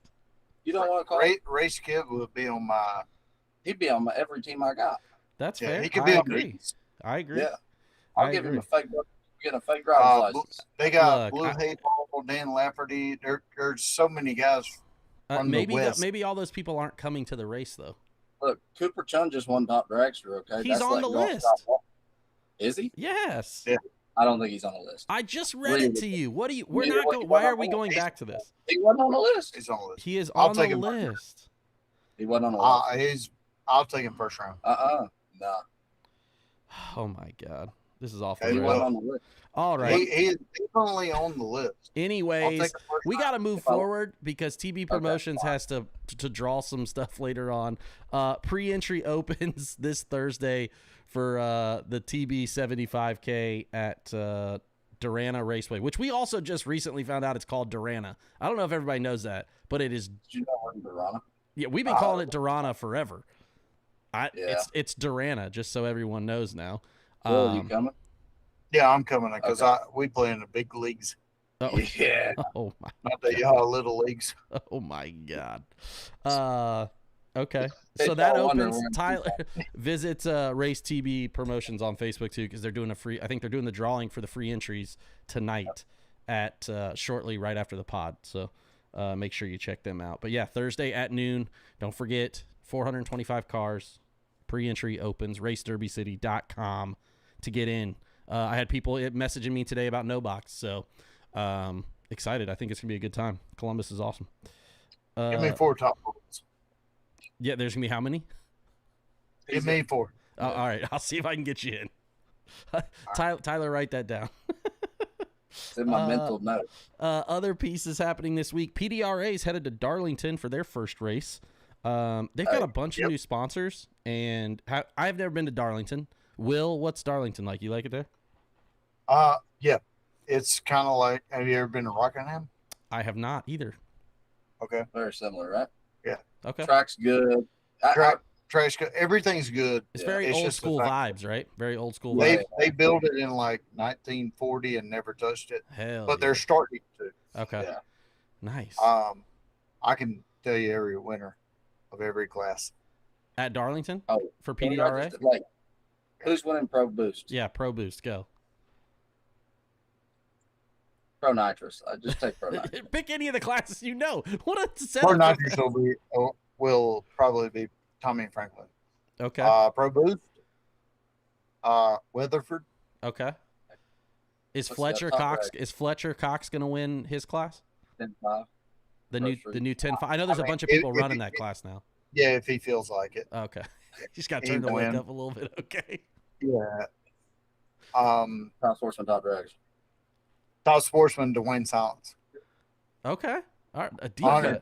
Speaker 10: You don't want to call
Speaker 2: Race Kid would be on my.
Speaker 10: He'd be on every team I got.
Speaker 11: That's fair.
Speaker 2: He could be
Speaker 11: I
Speaker 2: on
Speaker 11: agree.
Speaker 2: these.
Speaker 11: I agree.
Speaker 10: Yeah, I'll give him a fake. Get a fake driver's license.
Speaker 2: They got Blue Hayfall, Dan Lafferty. There's so many guys.
Speaker 11: Maybe all those people aren't coming to the race though.
Speaker 10: Look, Cooper Chun just won top dragster. Okay,
Speaker 11: he's on the list.
Speaker 10: Is he?
Speaker 11: Yes.
Speaker 10: Yeah. I don't think he's on the list.
Speaker 11: I just read it to you. What do you? We're not going. Why are we going back to this?
Speaker 10: He wasn't on the list.
Speaker 2: He's on the list.
Speaker 11: He is on the list.
Speaker 10: He wasn't on the list.
Speaker 2: I'll take him first round.
Speaker 10: No.
Speaker 11: Oh my God, this is awful.
Speaker 10: He wasn't on the list.
Speaker 11: All right.
Speaker 2: He's only on the list.
Speaker 11: Anyways, we got to move forward because TB Promotions has to draw some stuff later on. Pre-entry opens this Thursday for the TB 75K at Durana Raceway, which we also just recently found out it's called Durana. I don't know if everybody knows that, but it is.
Speaker 10: Did you know we're in Durana?
Speaker 11: Yeah, we've been calling it Durana forever. It's Durana, just so everyone knows now.
Speaker 10: Will you coming?
Speaker 2: Yeah, I'm coming because we play in the big leagues.
Speaker 11: Oh,
Speaker 10: yeah.
Speaker 11: Oh my.
Speaker 2: Not the little leagues.
Speaker 11: Oh my God. Okay. So that opens. Tyler, visit Race TB Promotions on Facebook too, because they're doing I think they're doing the drawing for the free entries tonight at shortly right after the pod. So make sure you check them out. But yeah, Thursday at noon. Don't forget 425 cars. Pre-entry opens. RaceDerbyCity.com to get in. I had people messaging me today about No Box, so excited. I think it's gonna be a good time. Columbus is awesome.
Speaker 2: Give me 4 top votes.
Speaker 11: Yeah, there's gonna be how many?
Speaker 2: Give me 4.
Speaker 11: All right, I'll see if I can get you in. Tyler, write that down.
Speaker 10: It's in my mental note.
Speaker 11: Other pieces happening this week. PDRA's headed to Darlington for their first race. They've got a bunch of new sponsors, and I've never been to Darlington. Will, what's Darlington like? You like it there?
Speaker 2: Yeah. It's kind of like, have you ever been to Rockingham?
Speaker 11: I have not either.
Speaker 2: Okay.
Speaker 10: Very similar, right?
Speaker 2: Yeah.
Speaker 11: Okay.
Speaker 10: Track's good.
Speaker 2: Track's good. Everything's good.
Speaker 11: It's very old school vibes, right? Very old school vibes.
Speaker 2: They built it in like 1940 and never touched it.
Speaker 11: Hell
Speaker 2: but they're starting to.
Speaker 11: Okay.
Speaker 10: Yeah.
Speaker 11: Nice.
Speaker 2: I can tell you every winner of every class.
Speaker 11: At Darlington?
Speaker 10: Oh,
Speaker 11: for PDRA?
Speaker 10: Like, who's winning Pro Boost?
Speaker 11: Yeah, Pro Boost. Go.
Speaker 10: Pro Nitrous. I just take Pro Nitrous.
Speaker 11: Pick any of the classes you know. What a setup.
Speaker 2: Pro Nitrous will probably be Tommy Franklin.
Speaker 11: Okay.
Speaker 2: Pro Boost. Weatherford.
Speaker 11: Okay. Is Fletcher Cox going to win his class?
Speaker 10: 10-5.
Speaker 11: The new 10-5. I know there's a bunch of people running that class now.
Speaker 2: Yeah, if he feels like it.
Speaker 11: Okay. Just got to turn the weight up a little bit. Okay.
Speaker 2: Yeah.
Speaker 10: Top Sportsman, top drags.
Speaker 2: Top Sportsman, Dwayne Silence.
Speaker 11: Okay. All right.
Speaker 2: 100%.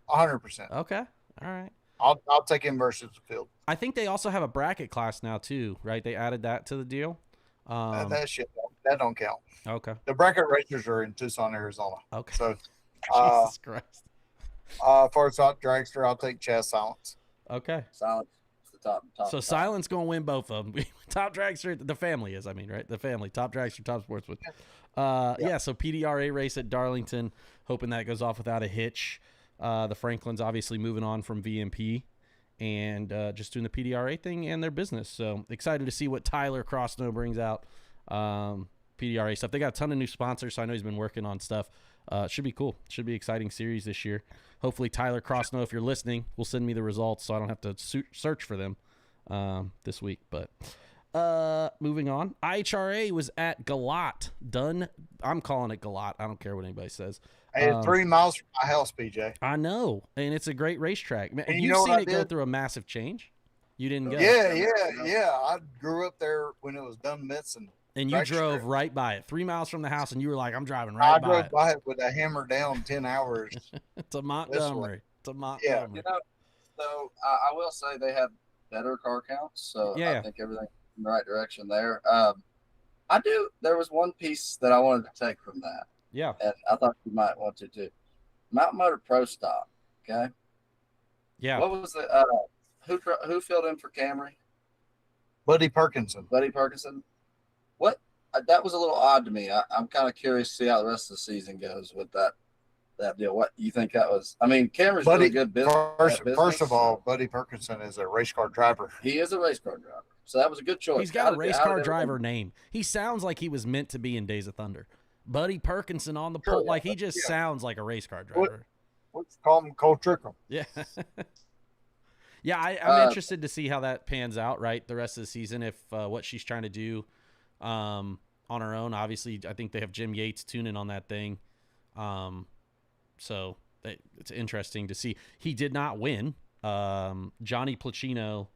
Speaker 2: 100%.
Speaker 11: Okay. All right.
Speaker 2: I'll take him versus the field.
Speaker 11: I think they also have a bracket class now too, right? They added that to the deal.
Speaker 2: That shit that don't count.
Speaker 11: Okay.
Speaker 2: The bracket racers are in Tucson, Arizona.
Speaker 11: Okay.
Speaker 2: So,
Speaker 11: Jesus Christ.
Speaker 2: For a top dragster, I'll take Chaz Silence.
Speaker 11: Okay.
Speaker 10: Silence. Top.
Speaker 11: So Silence gonna win both of them. Top dragster, the family is. I mean, right? The family. Top dragster, top sportsman. Yeah, so PDRA race at Darlington, hoping that goes off without a hitch. The Franklins obviously moving on from VMP and just doing the PDRA thing and their business. So excited to see what Tyler Crossnow brings out. PDRA stuff. They got a ton of new sponsors, so I know he's been working on stuff. Should be cool. Should be exciting series this year. Hopefully Tyler Crossnow, if you're listening, will send me the results so I don't have to search for them this week. But moving on. IHRA was at Galot. Done. I'm calling it Galot. I don't care what anybody says.
Speaker 2: Hey, 3 miles from my house, BJ.
Speaker 11: I know, and it's a great racetrack. Man,
Speaker 2: And
Speaker 11: you've seen it go through a massive change. You didn't go.
Speaker 2: Yeah. I grew up there when it was Dunn Mitson.
Speaker 11: And you drove right by it, 3 miles from the house, and you were like, I'm driving right by it. I drove
Speaker 2: by it with a hammer down 10 hours.
Speaker 11: To Montgomery.
Speaker 10: Yeah, so I will say they have better car counts, so I think everything's in the right direction there. There was one piece that I wanted to take from that.
Speaker 11: Yeah.
Speaker 10: And I thought you might want to too. Mountain Motor Pro Stock, okay?
Speaker 11: Yeah.
Speaker 10: What was the who filled in for Camry?
Speaker 2: Buddy Perkinson.
Speaker 10: What? That was a little odd to me. I'm kind of curious to see how the rest of the season goes with that deal. What you think that was? I mean, Camry's really good business.
Speaker 2: First of all, Buddy Perkinson is a race car driver.
Speaker 10: He is a race car driver, so that was a good choice.
Speaker 11: He's got a race car driver name. He sounds like he was meant to be in Days of Thunder. Buddy Perkinson on the pole, like he just sounds like a race car driver.
Speaker 2: Let's call him Cole Trickham.
Speaker 11: Yeah. Yeah, I'm interested to see how that pans out, right, the rest of the season, if what she's trying to do on her own. Obviously, I think they have Jim Yates tuning on that thing. So it's interesting to see. He did not win. Johnny Placino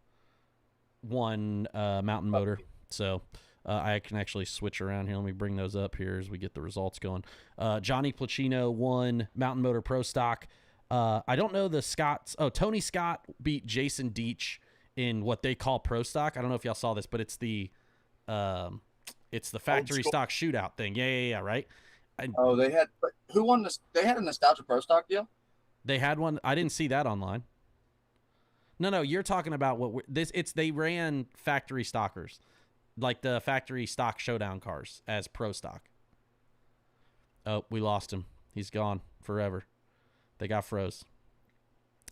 Speaker 11: won Mountain Motor. So I can actually switch around here. Let me bring those up here as we get the results going. Johnny Placino won Mountain Motor Pro Stock. I don't know the Scotts. Oh, Tony Scott beat Jason Deitch in what they call Pro Stock. I don't know if y'all saw this, but it's the factory stock shootout thing. Yeah, right?
Speaker 10: They had – who won this? They had a Nostalgia Pro Stock deal?
Speaker 11: They had one. I didn't see that online. No, you're talking about they ran factory stockers, like the factory stock showdown cars as Pro Stock. Oh, we lost him. He's gone forever. They got froze.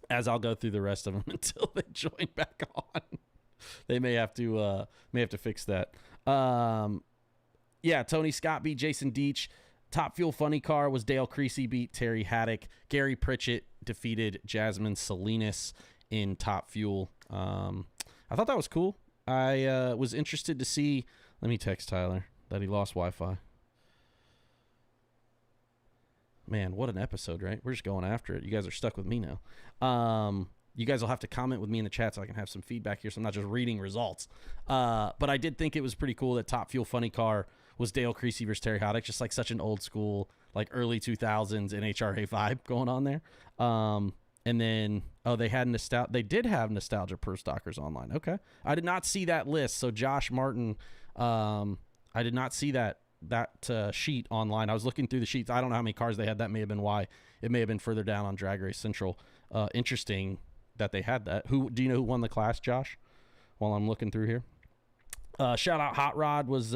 Speaker 11: As I'll go through the rest of them until they join back on. They may have to fix that. Yeah, Tony Scott beat Jason Deitch. Top Fuel Funny Car was Dale Creasy beat Terry Haddock. Gary Pritchett defeated Jasmine Salinas in Top Fuel. I thought that was cool. I was interested to see. Let me text Tyler that he lost Wi-Fi. Man, what an episode, right? We're just going after it. You guys are stuck with me now. You guys will have to comment with me in the chat so I can have some feedback here so I'm not just reading results. But I did think it was pretty cool that Top Fuel Funny Car was Dale Creasy versus Terry Haddock, just like such an old school, like early 2000s NHRA vibe going on there. And then, they did have Nostalgia Pro Stockers online. Okay. I did not see that list. So Josh Martin, I did not see that sheet online. I was looking through the sheets. I don't know how many cars they had. That may have been why. It may have been further down on Drag Race Central. Interesting that they had that. Do you know who won the class, Josh? While I'm looking through here. Shout out Hot Rod was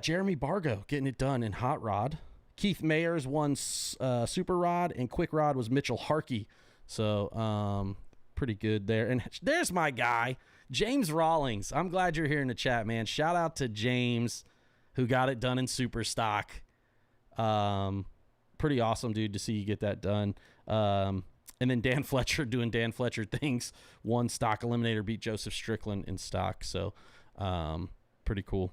Speaker 11: Jeremy Bargo getting it done in Hot Rod. Keith Mayers won Super Rod, and Quick Rod was Mitchell Harkey. So pretty good there. And there's my guy, James Rawlings. I'm glad you're here in the chat, man. Shout out to James, who got it done in Super Stock. Pretty awesome, dude, to see you get that done. And then Dan Fletcher doing Dan Fletcher things. Won Stock Eliminator, beat Joseph Strickland in Stock. So pretty cool.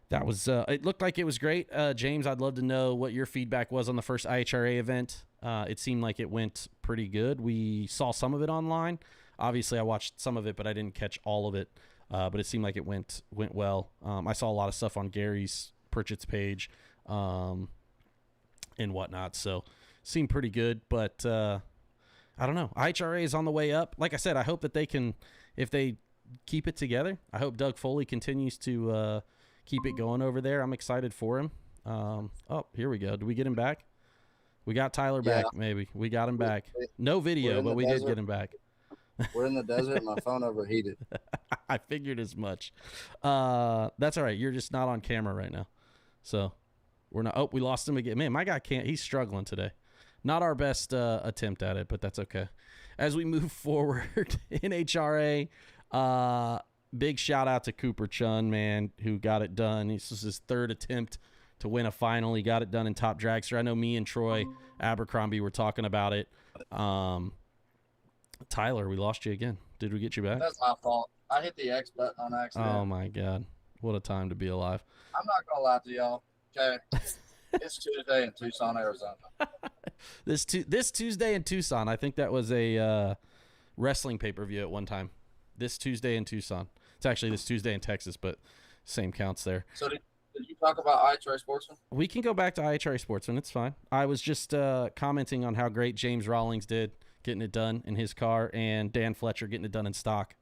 Speaker 11: That was it looked like it was great. James, I'd love to know what your feedback was on the first IHRA event. It seemed like it went pretty good. We saw some of it online. Obviously, I watched some of it, but I didn't catch all of it. But it seemed like it went well. I saw a lot of stuff on Gary's Pritchett's page and whatnot. So seemed pretty good. But I don't know. IHRA is on the way up. Like I said, I hope that they can, if they keep it together, I hope Doug Foley continues to keep it going over there. I'm excited for him. Here we go. Do we get him back? We got Tyler back, maybe. We got him back. No video, but we did get him back.
Speaker 10: We're in the desert. My phone overheated.
Speaker 11: I figured as much. That's all right. You're just not on camera right now. So we're not. Oh, we lost him again. Man, my guy can't. He's struggling today. Not our best attempt at it, but that's okay. As we move forward, NHRA, big shout out to Cooper Chun, man, who got it done. This was his third attempt to win a final. He got it done in Top Dragster. I know me and Troy Abercrombie were talking about it. Tyler, we lost you again. Did we get you back?
Speaker 10: That's my fault. I hit the X button on accident.
Speaker 11: Oh, my God. What a time to be alive.
Speaker 10: I'm not going to lie to y'all. Okay. It's Tuesday in Tucson, Arizona.
Speaker 11: This Tuesday in Tucson. I think that was a wrestling pay-per-view at one time. This Tuesday in Tucson. It's actually this Tuesday in Texas, but same counts there.
Speaker 10: So did you talk about IHRA Sportsmen?
Speaker 11: We can go back to IHRA Sportsmen. It's fine. I was just commenting on how great James Rawlings did getting it done in his car and Dan Fletcher getting it done in stock.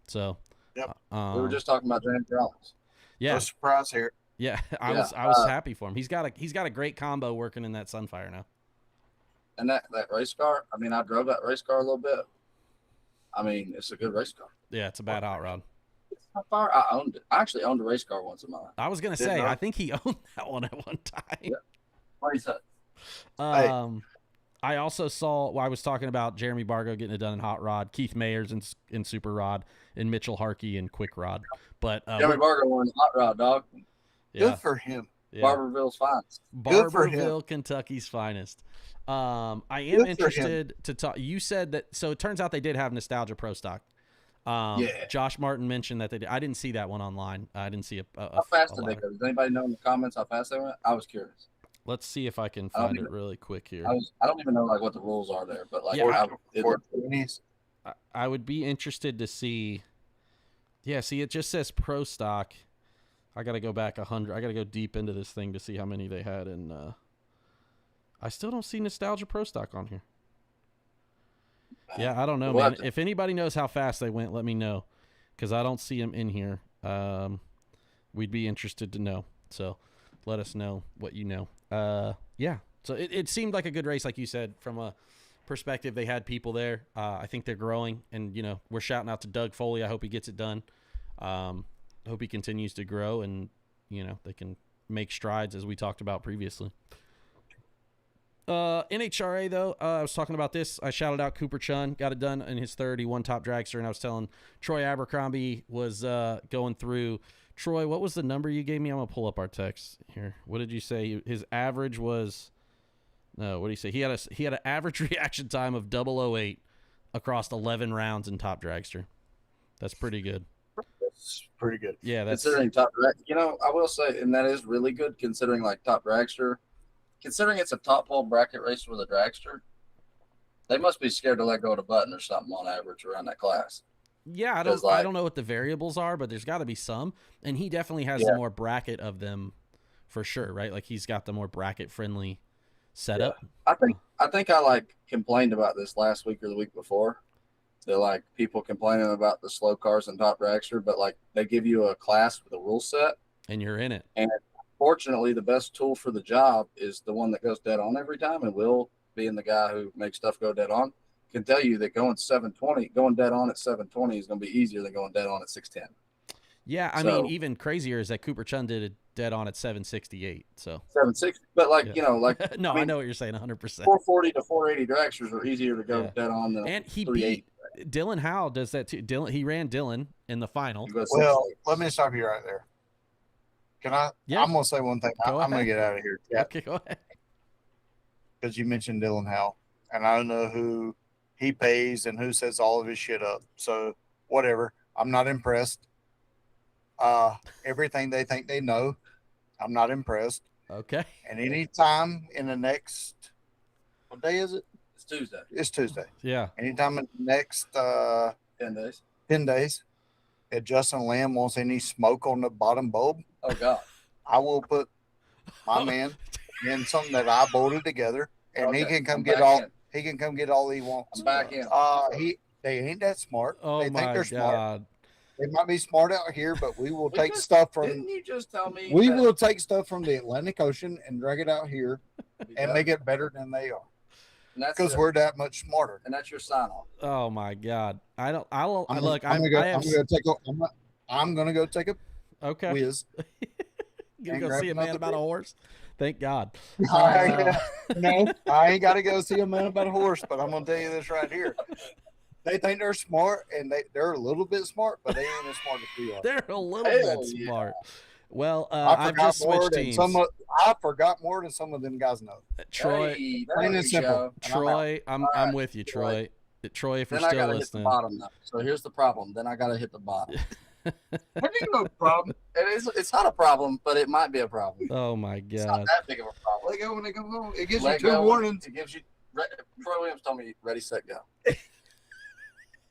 Speaker 11: So,
Speaker 2: yep.
Speaker 10: We were just talking about James Rawlings.
Speaker 11: Yeah.
Speaker 2: No surprise here.
Speaker 11: Yeah, I was happy for him. He's got a great combo working in that Sunfire now.
Speaker 10: And that race car, I mean, I drove that race car a little bit. I mean, it's a good race car.
Speaker 11: Yeah, it's a bad hot rod.
Speaker 10: Sunfire, I owned it. I actually owned a race car once in my life.
Speaker 11: I was gonna say, I think he owned that one at one time.
Speaker 10: Yeah. What he said.
Speaker 11: I also saw. Well, I was talking about Jeremy Bargo getting it done in hot rod, Keith Mayers in super rod, and Mitchell Harkey in quick rod. But
Speaker 10: Jeremy Bargo won hot rod, dog.
Speaker 11: Yeah.
Speaker 2: Good for him.
Speaker 11: Yeah.
Speaker 10: Barberville's finest.
Speaker 11: Barberville, Kentucky's finest. I am interested to talk. You said that. So it turns out they did have Nostalgia Pro Stock. Josh Martin mentioned that they did. I didn't see that one online. I didn't see
Speaker 10: how fast did they go? Does anybody know in the comments how fast they went? I was curious.
Speaker 11: Let's see if I can find it really quick here.
Speaker 10: I don't even know like what the rules are there, but like
Speaker 11: I would be interested to see. Yeah, see, it just says Pro Stock. I got to go back 100. I got to go deep into this thing to see how many they had. And I still don't see Nostalgia Pro Stock on here. Yeah, I don't know, man. If anybody knows how fast they went, let me know, because I don't see them in here. We'd be interested to know. So let us know what you know. Yeah, so it seemed like a good race, like you said, from a perspective. They had people there. I think they're growing, and, you know, we're shouting out to Doug Foley. I hope he gets it done. I hope he continues to grow, and, you know, they can make strides as we talked about previously. NHRA, though, I was talking about this. I shouted out Cooper Chun, got it done in his third. He won Top Dragster, and I was telling Troy Abercrombie was going through. Troy, what was the number you gave me? I'm going to pull up our text here. What did you say? His average was – no, what did he say? He had an average reaction time of 008 across 11 rounds in Top Dragster. That's pretty good.
Speaker 2: That's pretty good.
Speaker 11: Yeah, that's
Speaker 10: considering Top Drag. You know, I will say, and that is really good considering like Top Dragster. Considering it's a top 12 bracket race with a dragster, they must be scared to let go of the button or something on average around that class.
Speaker 11: Yeah, I don't know what the variables are, but there's got to be some, and he definitely has the more bracket of them for sure, right? Like he's got the more bracket friendly setup.
Speaker 10: Yeah. I think I like complained about this last week or the week before. They're like people complaining about the slow cars in Top Dragster, but like they give you a class with a rule set,
Speaker 11: and you're in it.
Speaker 10: And fortunately, the best tool for the job is the one that goes dead on every time. And Will, being the guy who makes stuff go dead on, can tell you that going dead on at 720 is going to be easier than going dead on at 610.
Speaker 11: Yeah, I mean, even crazier is that Cooper Chun did it dead on at 768. So
Speaker 10: 760, but like you know, like
Speaker 11: no, I know what you're saying, 100%.
Speaker 10: 440 to 480 dragsters are easier to go dead on than
Speaker 11: and he beat Dylan Howe does that too. He ran Dylan in the final.
Speaker 2: Well, let me stop you right there. Can I? Yeah. I'm going to say one thing. I'm going to get out of here. Yeah.
Speaker 11: Okay, go ahead.
Speaker 2: Because you mentioned Dylan Howe, and I don't know who he pays and who sets all of his shit up. So whatever. I'm not impressed. Everything they think they know, I'm not impressed.
Speaker 11: Okay.
Speaker 2: And anytime in the next, what day is it?
Speaker 10: It's Tuesday.
Speaker 2: It's Tuesday.
Speaker 11: Yeah.
Speaker 2: Anytime in the next
Speaker 10: 10 days.
Speaker 2: 10 days, if Justin Lamb wants any smoke on the bottom bulb,
Speaker 10: oh God,
Speaker 2: I will put my man in something that I bolted together, and he can come get all. He can come get all he wants.
Speaker 10: I'm back in.
Speaker 2: They ain't that smart.
Speaker 11: Oh
Speaker 2: they
Speaker 11: my
Speaker 2: think they're smart.
Speaker 11: God.
Speaker 2: They might be smart out here, but we will take stuff from.
Speaker 10: Didn't you just tell me?
Speaker 2: We will take stuff from the Atlantic Ocean and drag it out here, and make it better than they are. Because we're that much smarter.
Speaker 10: And that's your sign off.
Speaker 11: Oh my God! I'm
Speaker 2: gonna go take a
Speaker 11: okay.
Speaker 2: whiz.
Speaker 11: You go see a man about a horse? Thank God.
Speaker 2: No, I ain't got to go see a man about a horse, but I'm going to tell you this right here. They think they're smart, and they're a little bit smart, but they ain't as smart as we are.
Speaker 11: They're a little bit smart. Well, I've just switched teams.
Speaker 2: I forgot more than some of them guys know.
Speaker 11: Troy,
Speaker 2: plain and simple.
Speaker 11: Troy, I'm with you, Troy. Troy, if you're
Speaker 10: then
Speaker 11: still
Speaker 10: I gotta
Speaker 11: listening.
Speaker 10: hit the bottom though. So here's the problem. Then I gotta hit the bottom. No problem. It's not a problem, but it might be a problem.
Speaker 11: Oh my God.
Speaker 10: It's not that big of a problem.
Speaker 2: Let go when they come home. It gives you 2 warnings.
Speaker 10: It gives you. Troy Williams told me, ready, set, go.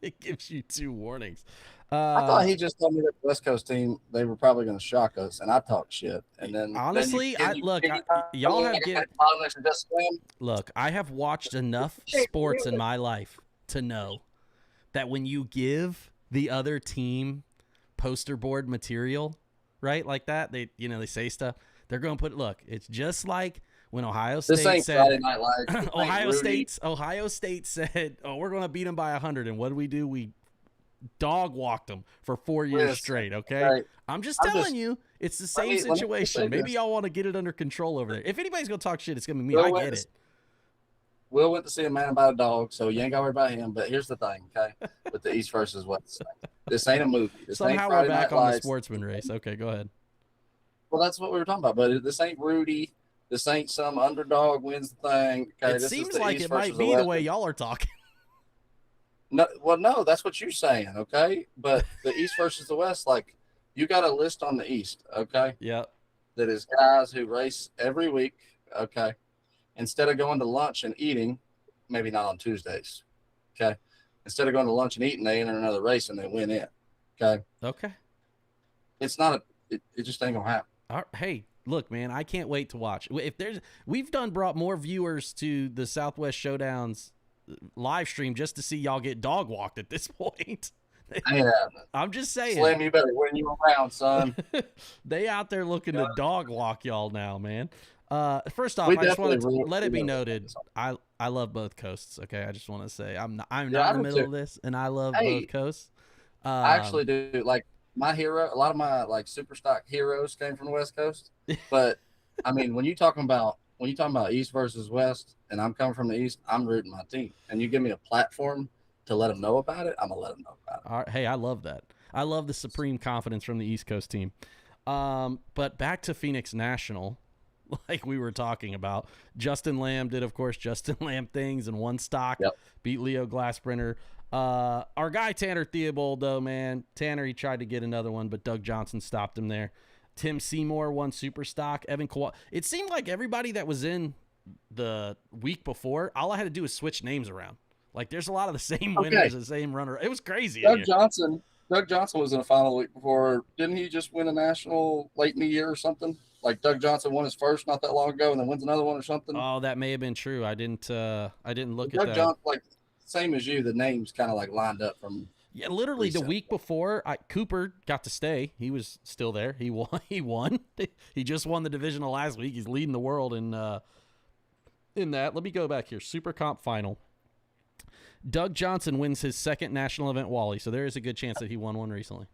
Speaker 11: It gives you 2 warnings.
Speaker 10: I thought he just told me that the West Coast team, they were probably going to shock us, and I talked shit. And then
Speaker 11: honestly, y'all have given. Look, I have watched enough sports in my life to know that when you give the other team poster board material, right, like that, they say stuff. They're going to put. Look, it's just like when Ohio State said. Ohio State said, "Oh, we're going to beat them by 100," and what do? We dog walked them for 4 years straight. Okay, right. I'm just telling you, it's the same situation. Maybe y'all want to get it under control over there. If anybody's gonna talk shit, it's gonna be me. I get it.
Speaker 10: Will went to see a man about a dog, so you ain't gotta worry about him. But here's the thing, okay? With the East versus West, this ain't a movie.
Speaker 11: Somehow we're back on the Sportsman race. Okay, go ahead.
Speaker 10: Well, that's what we were talking about. But this ain't Rudy. This ain't some underdog wins the thing. Okay?
Speaker 11: It seems like it might be the way y'all are talking.
Speaker 10: No, well, no, that's what you're saying, okay? But the East versus the West, like, you got a list on the East, okay?
Speaker 11: Yeah.
Speaker 10: That is guys who race every week, okay? Instead of going to lunch and eating, maybe not on Tuesdays, okay? Instead of going to lunch and eating, they enter another race and they win it, okay?
Speaker 11: Okay.
Speaker 10: It's not it just ain't gonna happen.
Speaker 11: Hey, look, man, I can't wait to watch. We've brought more viewers to the Southwest Showdowns live stream just to see y'all get dog walked at this point.
Speaker 10: Yeah,
Speaker 11: I'm just saying.
Speaker 10: Slim, you better win you around, son.
Speaker 11: They out there looking to dog walk y'all now, man. First off, I just want to let it be noted, I love both coasts. Okay, I just want to say I'm not in the middle of this, and I love both coasts.
Speaker 10: I actually do. Like my hero, a lot of my like super stock heroes came from the West Coast. But I mean, when you talking about East versus West, and I'm coming from the East, I'm rooting my team. And you give me a platform to let them know about it, I'm going to let them know about it.
Speaker 11: All right. Hey, I love that. I love the supreme confidence from the East Coast team. But back to Phoenix National, like we were talking about. Justin Lamb did, of course, Justin Lamb things and won stock, beat Leo Glassbrenner. Our guy Tanner Theobald, though, man. Tanner, he tried to get another one, but Doug Johnson stopped him there. Tim Seymour won super stock. Evan Kowal. It seemed like everybody that was in the week before, all I had to do was switch names around. Like there's a lot of the same winners, the same runner. It was crazy.
Speaker 10: Doug Johnson was in the final the week before. Didn't he just win a national late in the year or something? Like Doug Johnson won his first not that long ago, and then wins another one or something.
Speaker 11: Oh, that may have been true. I didn't look at
Speaker 10: Doug
Speaker 11: that.
Speaker 10: Johnson, like same as you, the names kind of like lined up from.
Speaker 11: Yeah, literally the week before, Cooper got to stay. He was still there. He won. He just won the divisional last week. He's leading the world in that. Let me go back here. Super Comp final. Doug Johnson wins his second national event Wally, so there is a good chance that he won one recently.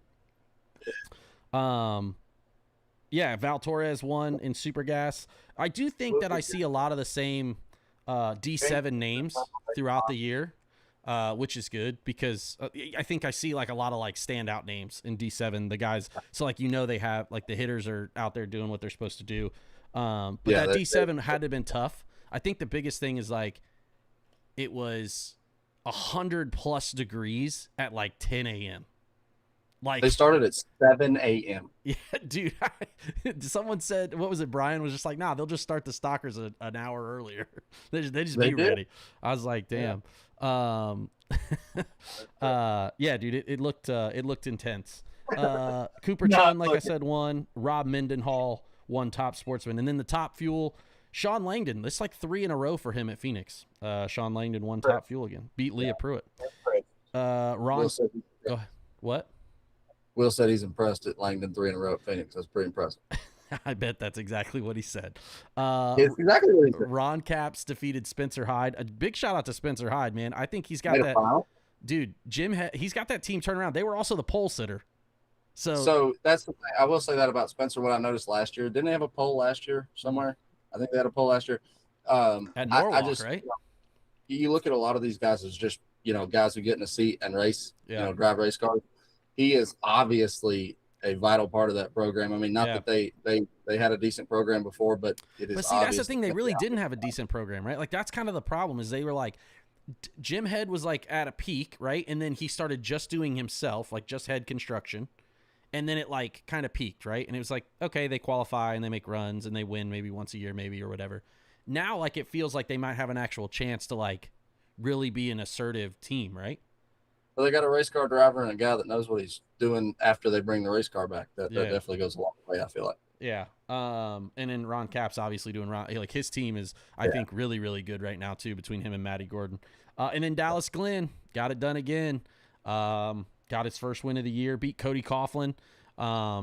Speaker 11: Yeah, Val Torres won in Super Gas. I do think that I see a lot of the same D7 names throughout the year. Which is good because I think I see like a lot of like standout names in D7. The guys, so like they have like the hitters are out there doing what they're supposed to do. But that D7 had to have been tough. I think the biggest thing is like it was 100+ degrees at like 10 a.m. Like
Speaker 10: they started at 7 a.m.
Speaker 11: Yeah, dude. Someone said, what was it? Brian was just like, nah, they'll just start the stalkers an hour earlier. they just be ready. I was like, damn. Yeah. Yeah, dude, it looked intense. Cooper Chun, like I said, won. Rob Mendenhall won top sportsman, and then the top fuel, Sean Langdon. This is like 3 in a row for him at Phoenix. Sean Langdon won top fuel again, beat Leah Pruitt. Ron, go ahead. What?
Speaker 10: Will said he's impressed at Langdon 3 in a row at Phoenix. That's pretty impressive.
Speaker 11: I bet that's exactly what he said.
Speaker 10: It's exactly what he said.
Speaker 11: Ron Capps defeated Spencer Hyde. A big shout out to Spencer Hyde, man. I think he's got that. Dude, he's got that team turned around. They were also the pole sitter.
Speaker 10: So that's the thing. I will say that about Spencer. What I noticed last year, didn't they have a poll last year somewhere? I think they had a poll last year.
Speaker 11: At Norwalk,
Speaker 10: I just,
Speaker 11: right?
Speaker 10: You look at a lot of these guys as just, guys who get in a seat and race, drive race cars. He is obviously a vital part of that program. I mean, not that they had a decent program before, but it is.
Speaker 11: But see, that's the thing. They really didn't have a decent program, right? Like that's kind of the problem. Is they were like, Jim Head was like at a peak, right? And then he started just doing himself, like just head construction. And then it like kind of peaked, right? And it was like, okay, they qualify and they make runs and they win maybe once a year, maybe, or whatever. Now, like, it feels like they might have an actual chance to like really be an assertive team, right?
Speaker 10: Well, they got a race car driver and a guy that knows what he's doing after they bring the race car back. That definitely goes a long way, I feel like.
Speaker 11: Yeah. And then Ron Capps obviously doing like his team is, I think, really, really good right now too, between him and Matty Gordon. And then Dallas Glenn got it done again. Got his first win of the year, beat Cody Coughlin.
Speaker 10: I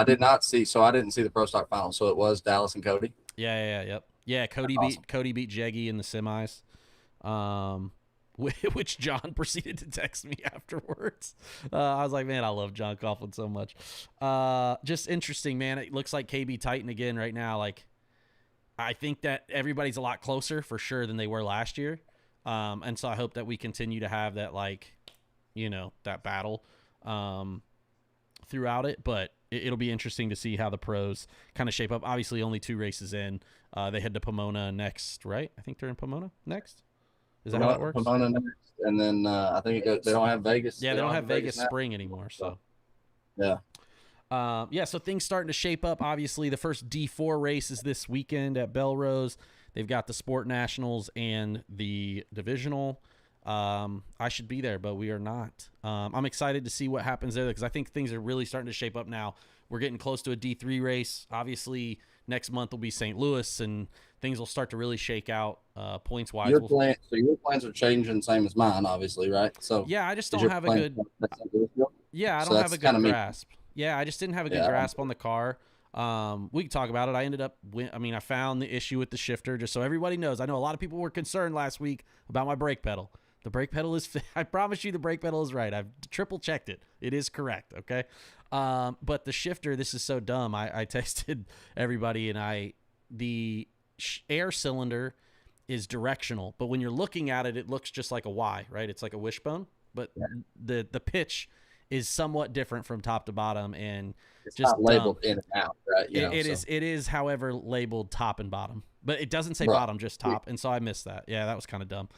Speaker 10: didn't see the Pro Stock final, so it was Dallas and Cody.
Speaker 11: Yeah, Cody beat Jeggy in the semis. Which John proceeded to text me afterwards. I was like, man, I love John Coughlin so much. Just interesting, man. It looks like KB Titan again right now. Like, I think that everybody's a lot closer for sure than they were last year. And so I hope that we continue to have that, like, that battle throughout it. But it'll be interesting to see how the pros kind of shape up. Obviously, only 2 races in. They head to Pomona next, right? I think they're in Pomona next. Is that how it works?
Speaker 10: Pomona next, and then I think they don't have Vegas.
Speaker 11: Yeah, they don't have Vegas spring anymore. So, so things starting to shape up. Obviously, the first D4 race is this weekend at Belrose. They've got the Sport Nationals and the Divisional. I should be there, but we are not. I'm excited to see what happens there because I think things are really starting to shape up now. We're getting close to a D3 race. Obviously, next month will be St. Louis, and things will start to really shake out points-wise.
Speaker 10: Your plans are changing, same as mine, obviously, right? So
Speaker 11: yeah, I just don't have a good. Yeah, I don't have a good grasp. Yeah, I just didn't have a good grasp on the car. We can talk about it. I found the issue with the shifter, just so everybody knows. I know a lot of people were concerned last week about my brake pedal. The brake pedal is, I promise you the brake pedal is right. I've triple checked it. It is correct. Okay. But the shifter, this is so dumb. I texted everybody and the air cylinder is directional, but when you're looking at it, it looks just like a Y, right? It's like a wishbone, but the pitch is somewhat different from top to bottom, and
Speaker 10: it's just not labeled in and out, right?
Speaker 11: It is, however, labeled top and bottom, but it doesn't say bottom, just top. And so I missed that. Yeah, that was kind of dumb.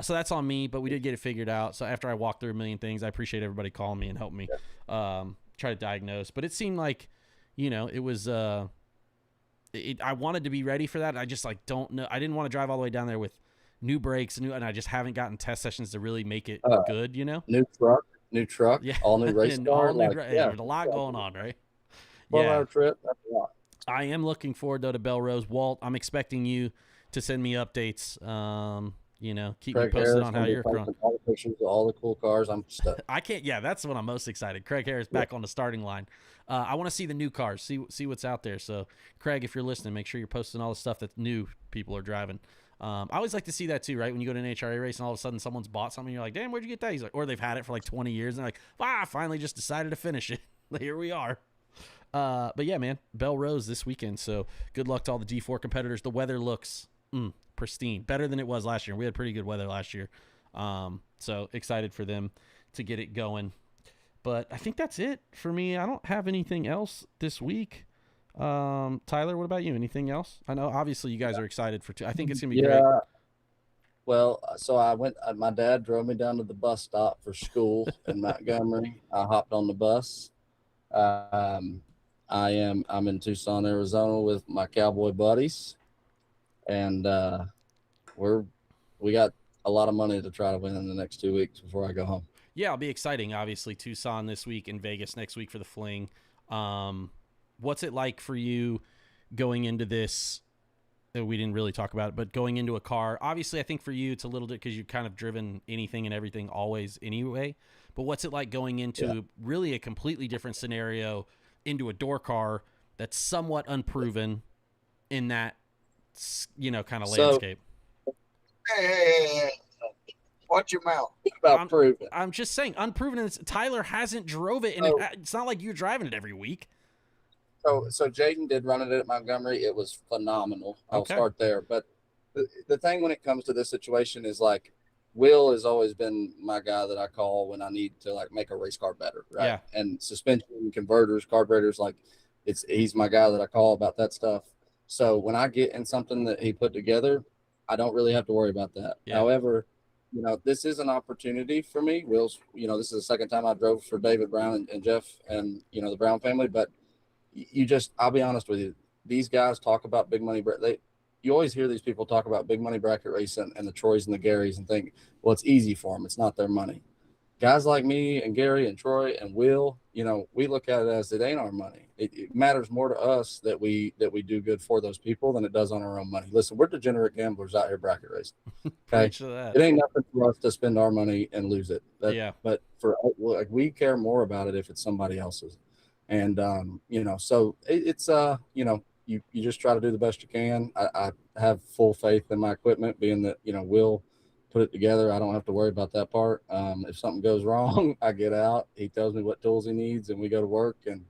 Speaker 11: So that's on me, but we did get it figured out. So after I walked through a million things, I appreciate everybody calling me and helping me try to diagnose. But it seemed like, it was I wanted to be ready for that. I just don't know. I didn't want to drive all the way down there with new brakes and I just haven't gotten test sessions to really make it good.
Speaker 10: New truck, all new race car.
Speaker 11: There's a lot going on, right?
Speaker 10: 12-hour trip. That's a lot.
Speaker 11: I am looking forward though to Belrose. Walt, I'm expecting you to send me updates. Keep
Speaker 10: Craig
Speaker 11: me posted
Speaker 10: Harris
Speaker 11: on how you're growing.
Speaker 10: All the pictures of all the cool cars. I'm stuck.
Speaker 11: I can't. Yeah, that's what I'm most excited. Craig Harris back on the starting line. I want to see the new cars. See what's out there. So, Craig, if you're listening, make sure you're posting all the stuff that new people are driving. I always like to see that too, right? When you go to an NHRA race and all of a sudden someone's bought something, you're like, damn, where'd you get that? He's like, or they've had it for like 20 years and they're like, I finally just decided to finish it. Here we are. But yeah, man, Belrose this weekend. So good luck to all the D4 competitors. The weather looks pristine, better than it was last year. We had pretty good weather last year. So excited for them to get it going. But I think that's it for me. I don't have anything else this week. Tyler, what about you? Anything else? I know obviously you guys are excited for I think it's gonna be great.
Speaker 10: Well, so I went, my dad drove me down to the bus stop for school in Montgomery. I hopped on the bus. I'm in Tucson, Arizona with my cowboy buddies, and we got a lot of money to try to win in the next 2 weeks before I go home.
Speaker 11: Yeah, it'll be exciting. Obviously, Tucson this week and Vegas next week for the Fling. What's it like for you going into this? We didn't really talk about it, but going into a car, obviously I think for you it's a little bit because you've kind of driven anything and everything always anyway. But what's it like going into really a completely different scenario into a door car that's somewhat unproven in that, kind of landscape?
Speaker 2: Watch your mouth.
Speaker 10: About proven.
Speaker 11: I'm just saying, unproven. And Tyler hasn't drove it, and it's not like you're driving it every week.
Speaker 10: So Jaden did run it at Montgomery. It was phenomenal. I'll start there. But the thing when it comes to this situation is like, Will has always been my guy that I call when I need to like make a race car better, right?
Speaker 11: Yeah.
Speaker 10: And suspension, converters, carburetors, like he's my guy that I call about that stuff. So when I get in something that he put together, I don't really have to worry about that.
Speaker 11: Yeah.
Speaker 10: However, this is an opportunity for me. Will's, this is the second time I drove for David Brown and Jeff and, the Brown family. But I'll be honest with you, these guys talk about big money. You always hear these people talk about big money bracket racing and the Troys and the Garys and think, well, it's easy for them. It's not their money. Guys like me and Gary and Troy and Will, we look at it as it ain't our money. It matters more to us that we do good for those people than it does on our own money. Listen, we're degenerate gamblers out here bracket racing. Okay, it ain't nothing for us to spend our money and lose it. But for we care more about it if it's somebody else's. And so it's you just try to do the best you can. I have full faith in my equipment, being that Will put it together. I don't have to worry about that part. If something goes wrong, I get out. He tells me what tools he needs, and we go to work and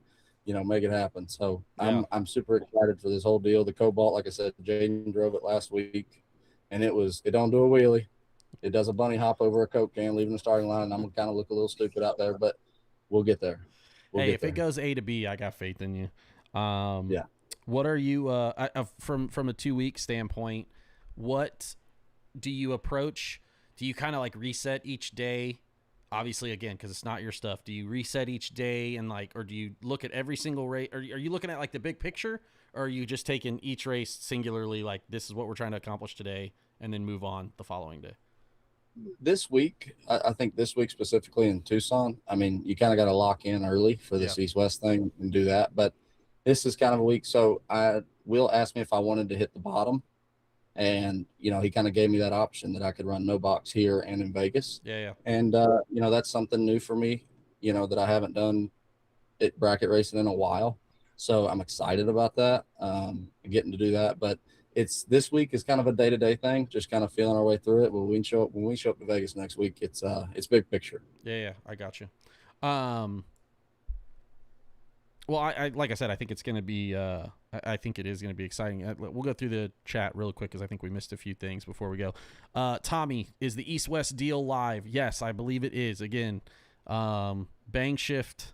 Speaker 10: make it happen. So I'm super excited for this whole deal. The Cobalt, like I said, Jaden drove it last week, and it don't do a wheelie. It does a bunny hop over a Coke can, leaving the starting line, and I'm gonna kind of look a little stupid out there, but we'll get there.
Speaker 11: If it goes A to B, I got faith in you. Yeah. What are you from a 2-week standpoint? What do you approach? Do you kind of like reset each day? Obviously, again, because it's not your stuff. Do you reset each day and or do you look at every single race? Are you looking at like the big picture, or are you just taking each race singularly? Like, this is what we're trying to accomplish today, and then move on the following day.
Speaker 10: This week, I think this week specifically in Tucson, I mean, you kind of got to lock in early for this East-West thing and do that. But this is kind of a week. So Will asked me if I wanted to hit the bottom. And, he kind of gave me that option that I could run no box here and in Vegas.
Speaker 11: Yeah.
Speaker 10: And, that's something new for me, that I haven't done at bracket racing in a while. So I'm excited about that, getting to do that. But this week is kind of a day-to-day thing, just kind of feeling our way through it. But when we show up to Vegas next week, it's big picture.
Speaker 11: Yeah, I got you. Well, I like I said, I think it's going to be. I think it is going to be exciting. We'll go through the chat real quick because I think we missed a few things before we go. Tommy, is the East-West deal live? Yes, I believe it is. Again, Bang Shift.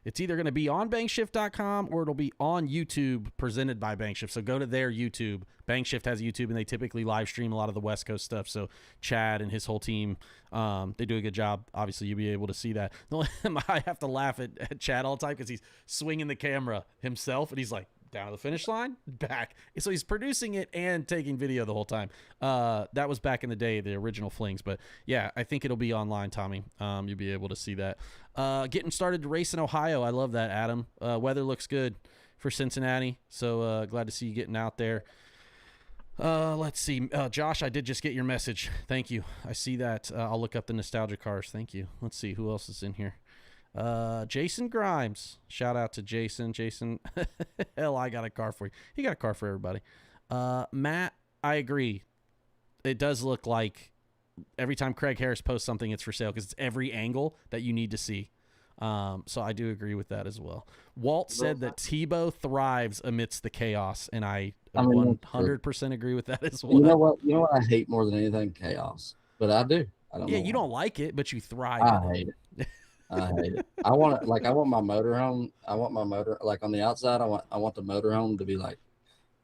Speaker 11: It's either going to be on bangshift.com or it'll be on YouTube presented by Bangshift. So go to their YouTube. Bangshift has YouTube, and they typically live stream a lot of the West Coast stuff. So Chad and his whole team, they do a good job. Obviously, you'll be able to see that. I have to laugh at Chad all the time because he's swinging the camera himself, and he's like, down to the finish line, back. So he's producing it and taking video the whole time. That was back in the day, the original flings. But yeah, I think it'll be online, Tommy. You'll be able to see that. Getting started to race in Ohio. I love that, Adam. Weather looks good for Cincinnati. So glad to see you getting out there. Let's see. Josh, I did just get your message. Thank you. I see that. I'll look up the nostalgia cars. Thank you. Let's see who else is in here. Jason Grimes, shout out to Jason. Hell, I got a car for you. He got a car for everybody. Matt, I agree. It does look like every time Craig Harris posts something, it's for sale because it's every angle that you need to see. So I do agree with that as well. Walt said that Tebow thrives amidst the chaos, and I 100% agree with that as well.
Speaker 10: You know what I hate more than anything? Chaos. But I do. I don't know
Speaker 11: you don't like it, but you thrive.
Speaker 10: I hate it. I hate it. I want my motorhome. I want my motor, like on the outside, I want the motorhome to be like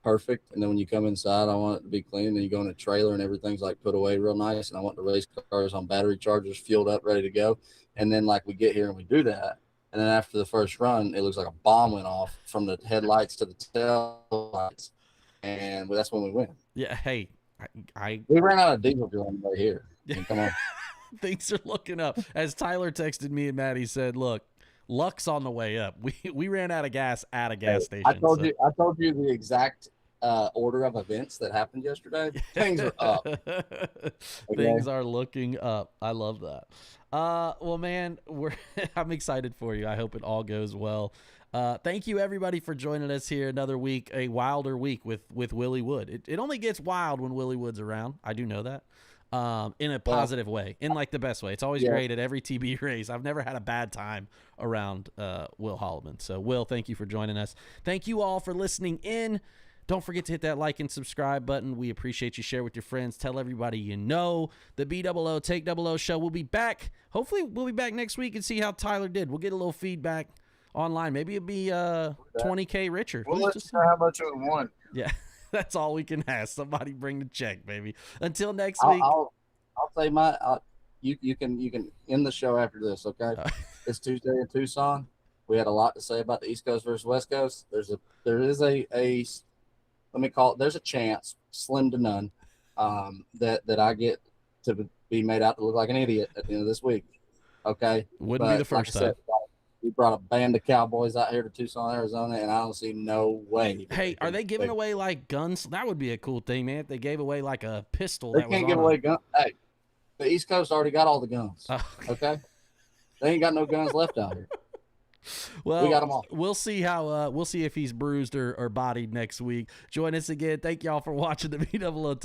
Speaker 10: perfect. And then when you come inside, I want it to be clean. And you go in a trailer and everything's like put away real nice. And I want the race cars on battery chargers, fueled up, ready to go. And then like we get here and we do that. And then after the first run, it looks like a bomb went off from the headlights to the tail lights. And that's when we win.
Speaker 11: Yeah. Hey,
Speaker 10: we ran out of diesel fuel on the way here. I mean, come on.
Speaker 11: Things are looking up. As Tyler texted me and Matt, he said, look, luck's on the way up. We ran out of gas at a gas station.
Speaker 10: I told you the exact order of events that happened yesterday. Things are up.
Speaker 11: Things are looking up. I love that. Well, man, I'm excited for you. I hope it all goes well. Thank you, everybody, for joining us here another week, a wilder week with Willie Wood. It only gets wild when Willie Wood's around. I do know that. in a positive way, in like the best way. It's always great at every TB race. I've never had a bad time around Will Holloman. So, Will, thank you for joining us. Thank you all for listening in. Don't forget to hit that like and subscribe button. We appreciate you. Share with your friends. Tell everybody you know. The BE00 Take 00 Show will be back. Hopefully, we'll be back next week and see how Tyler did. We'll get a little feedback online. Maybe it'll be $20K richer.
Speaker 2: Well, let's know how much we won.
Speaker 11: Yeah, that's all we can ask. Somebody bring the check, baby. Until next week.
Speaker 10: I'll say you can end the show after this, okay? It's Tuesday in Tucson. We had a lot to say about the East Coast versus West Coast. There's a chance, slim to none, that I get to be made out to look like an idiot at the end of this week. Okay,
Speaker 11: wouldn't be the first time.
Speaker 10: We brought a band of cowboys out here to Tucson, Arizona, and I don't see no way.
Speaker 11: Hey, are they giving away like guns? That would be a cool thing, man. If they gave away like a pistol,
Speaker 10: they can't give away guns. Hey, the East Coast already got all the guns. Okay, they ain't got no guns left out here.
Speaker 11: Well,
Speaker 10: we got them all.
Speaker 11: We'll see how. We'll see if he's bruised or bodied next week. Join us again. Thank y'all for watching the BE00.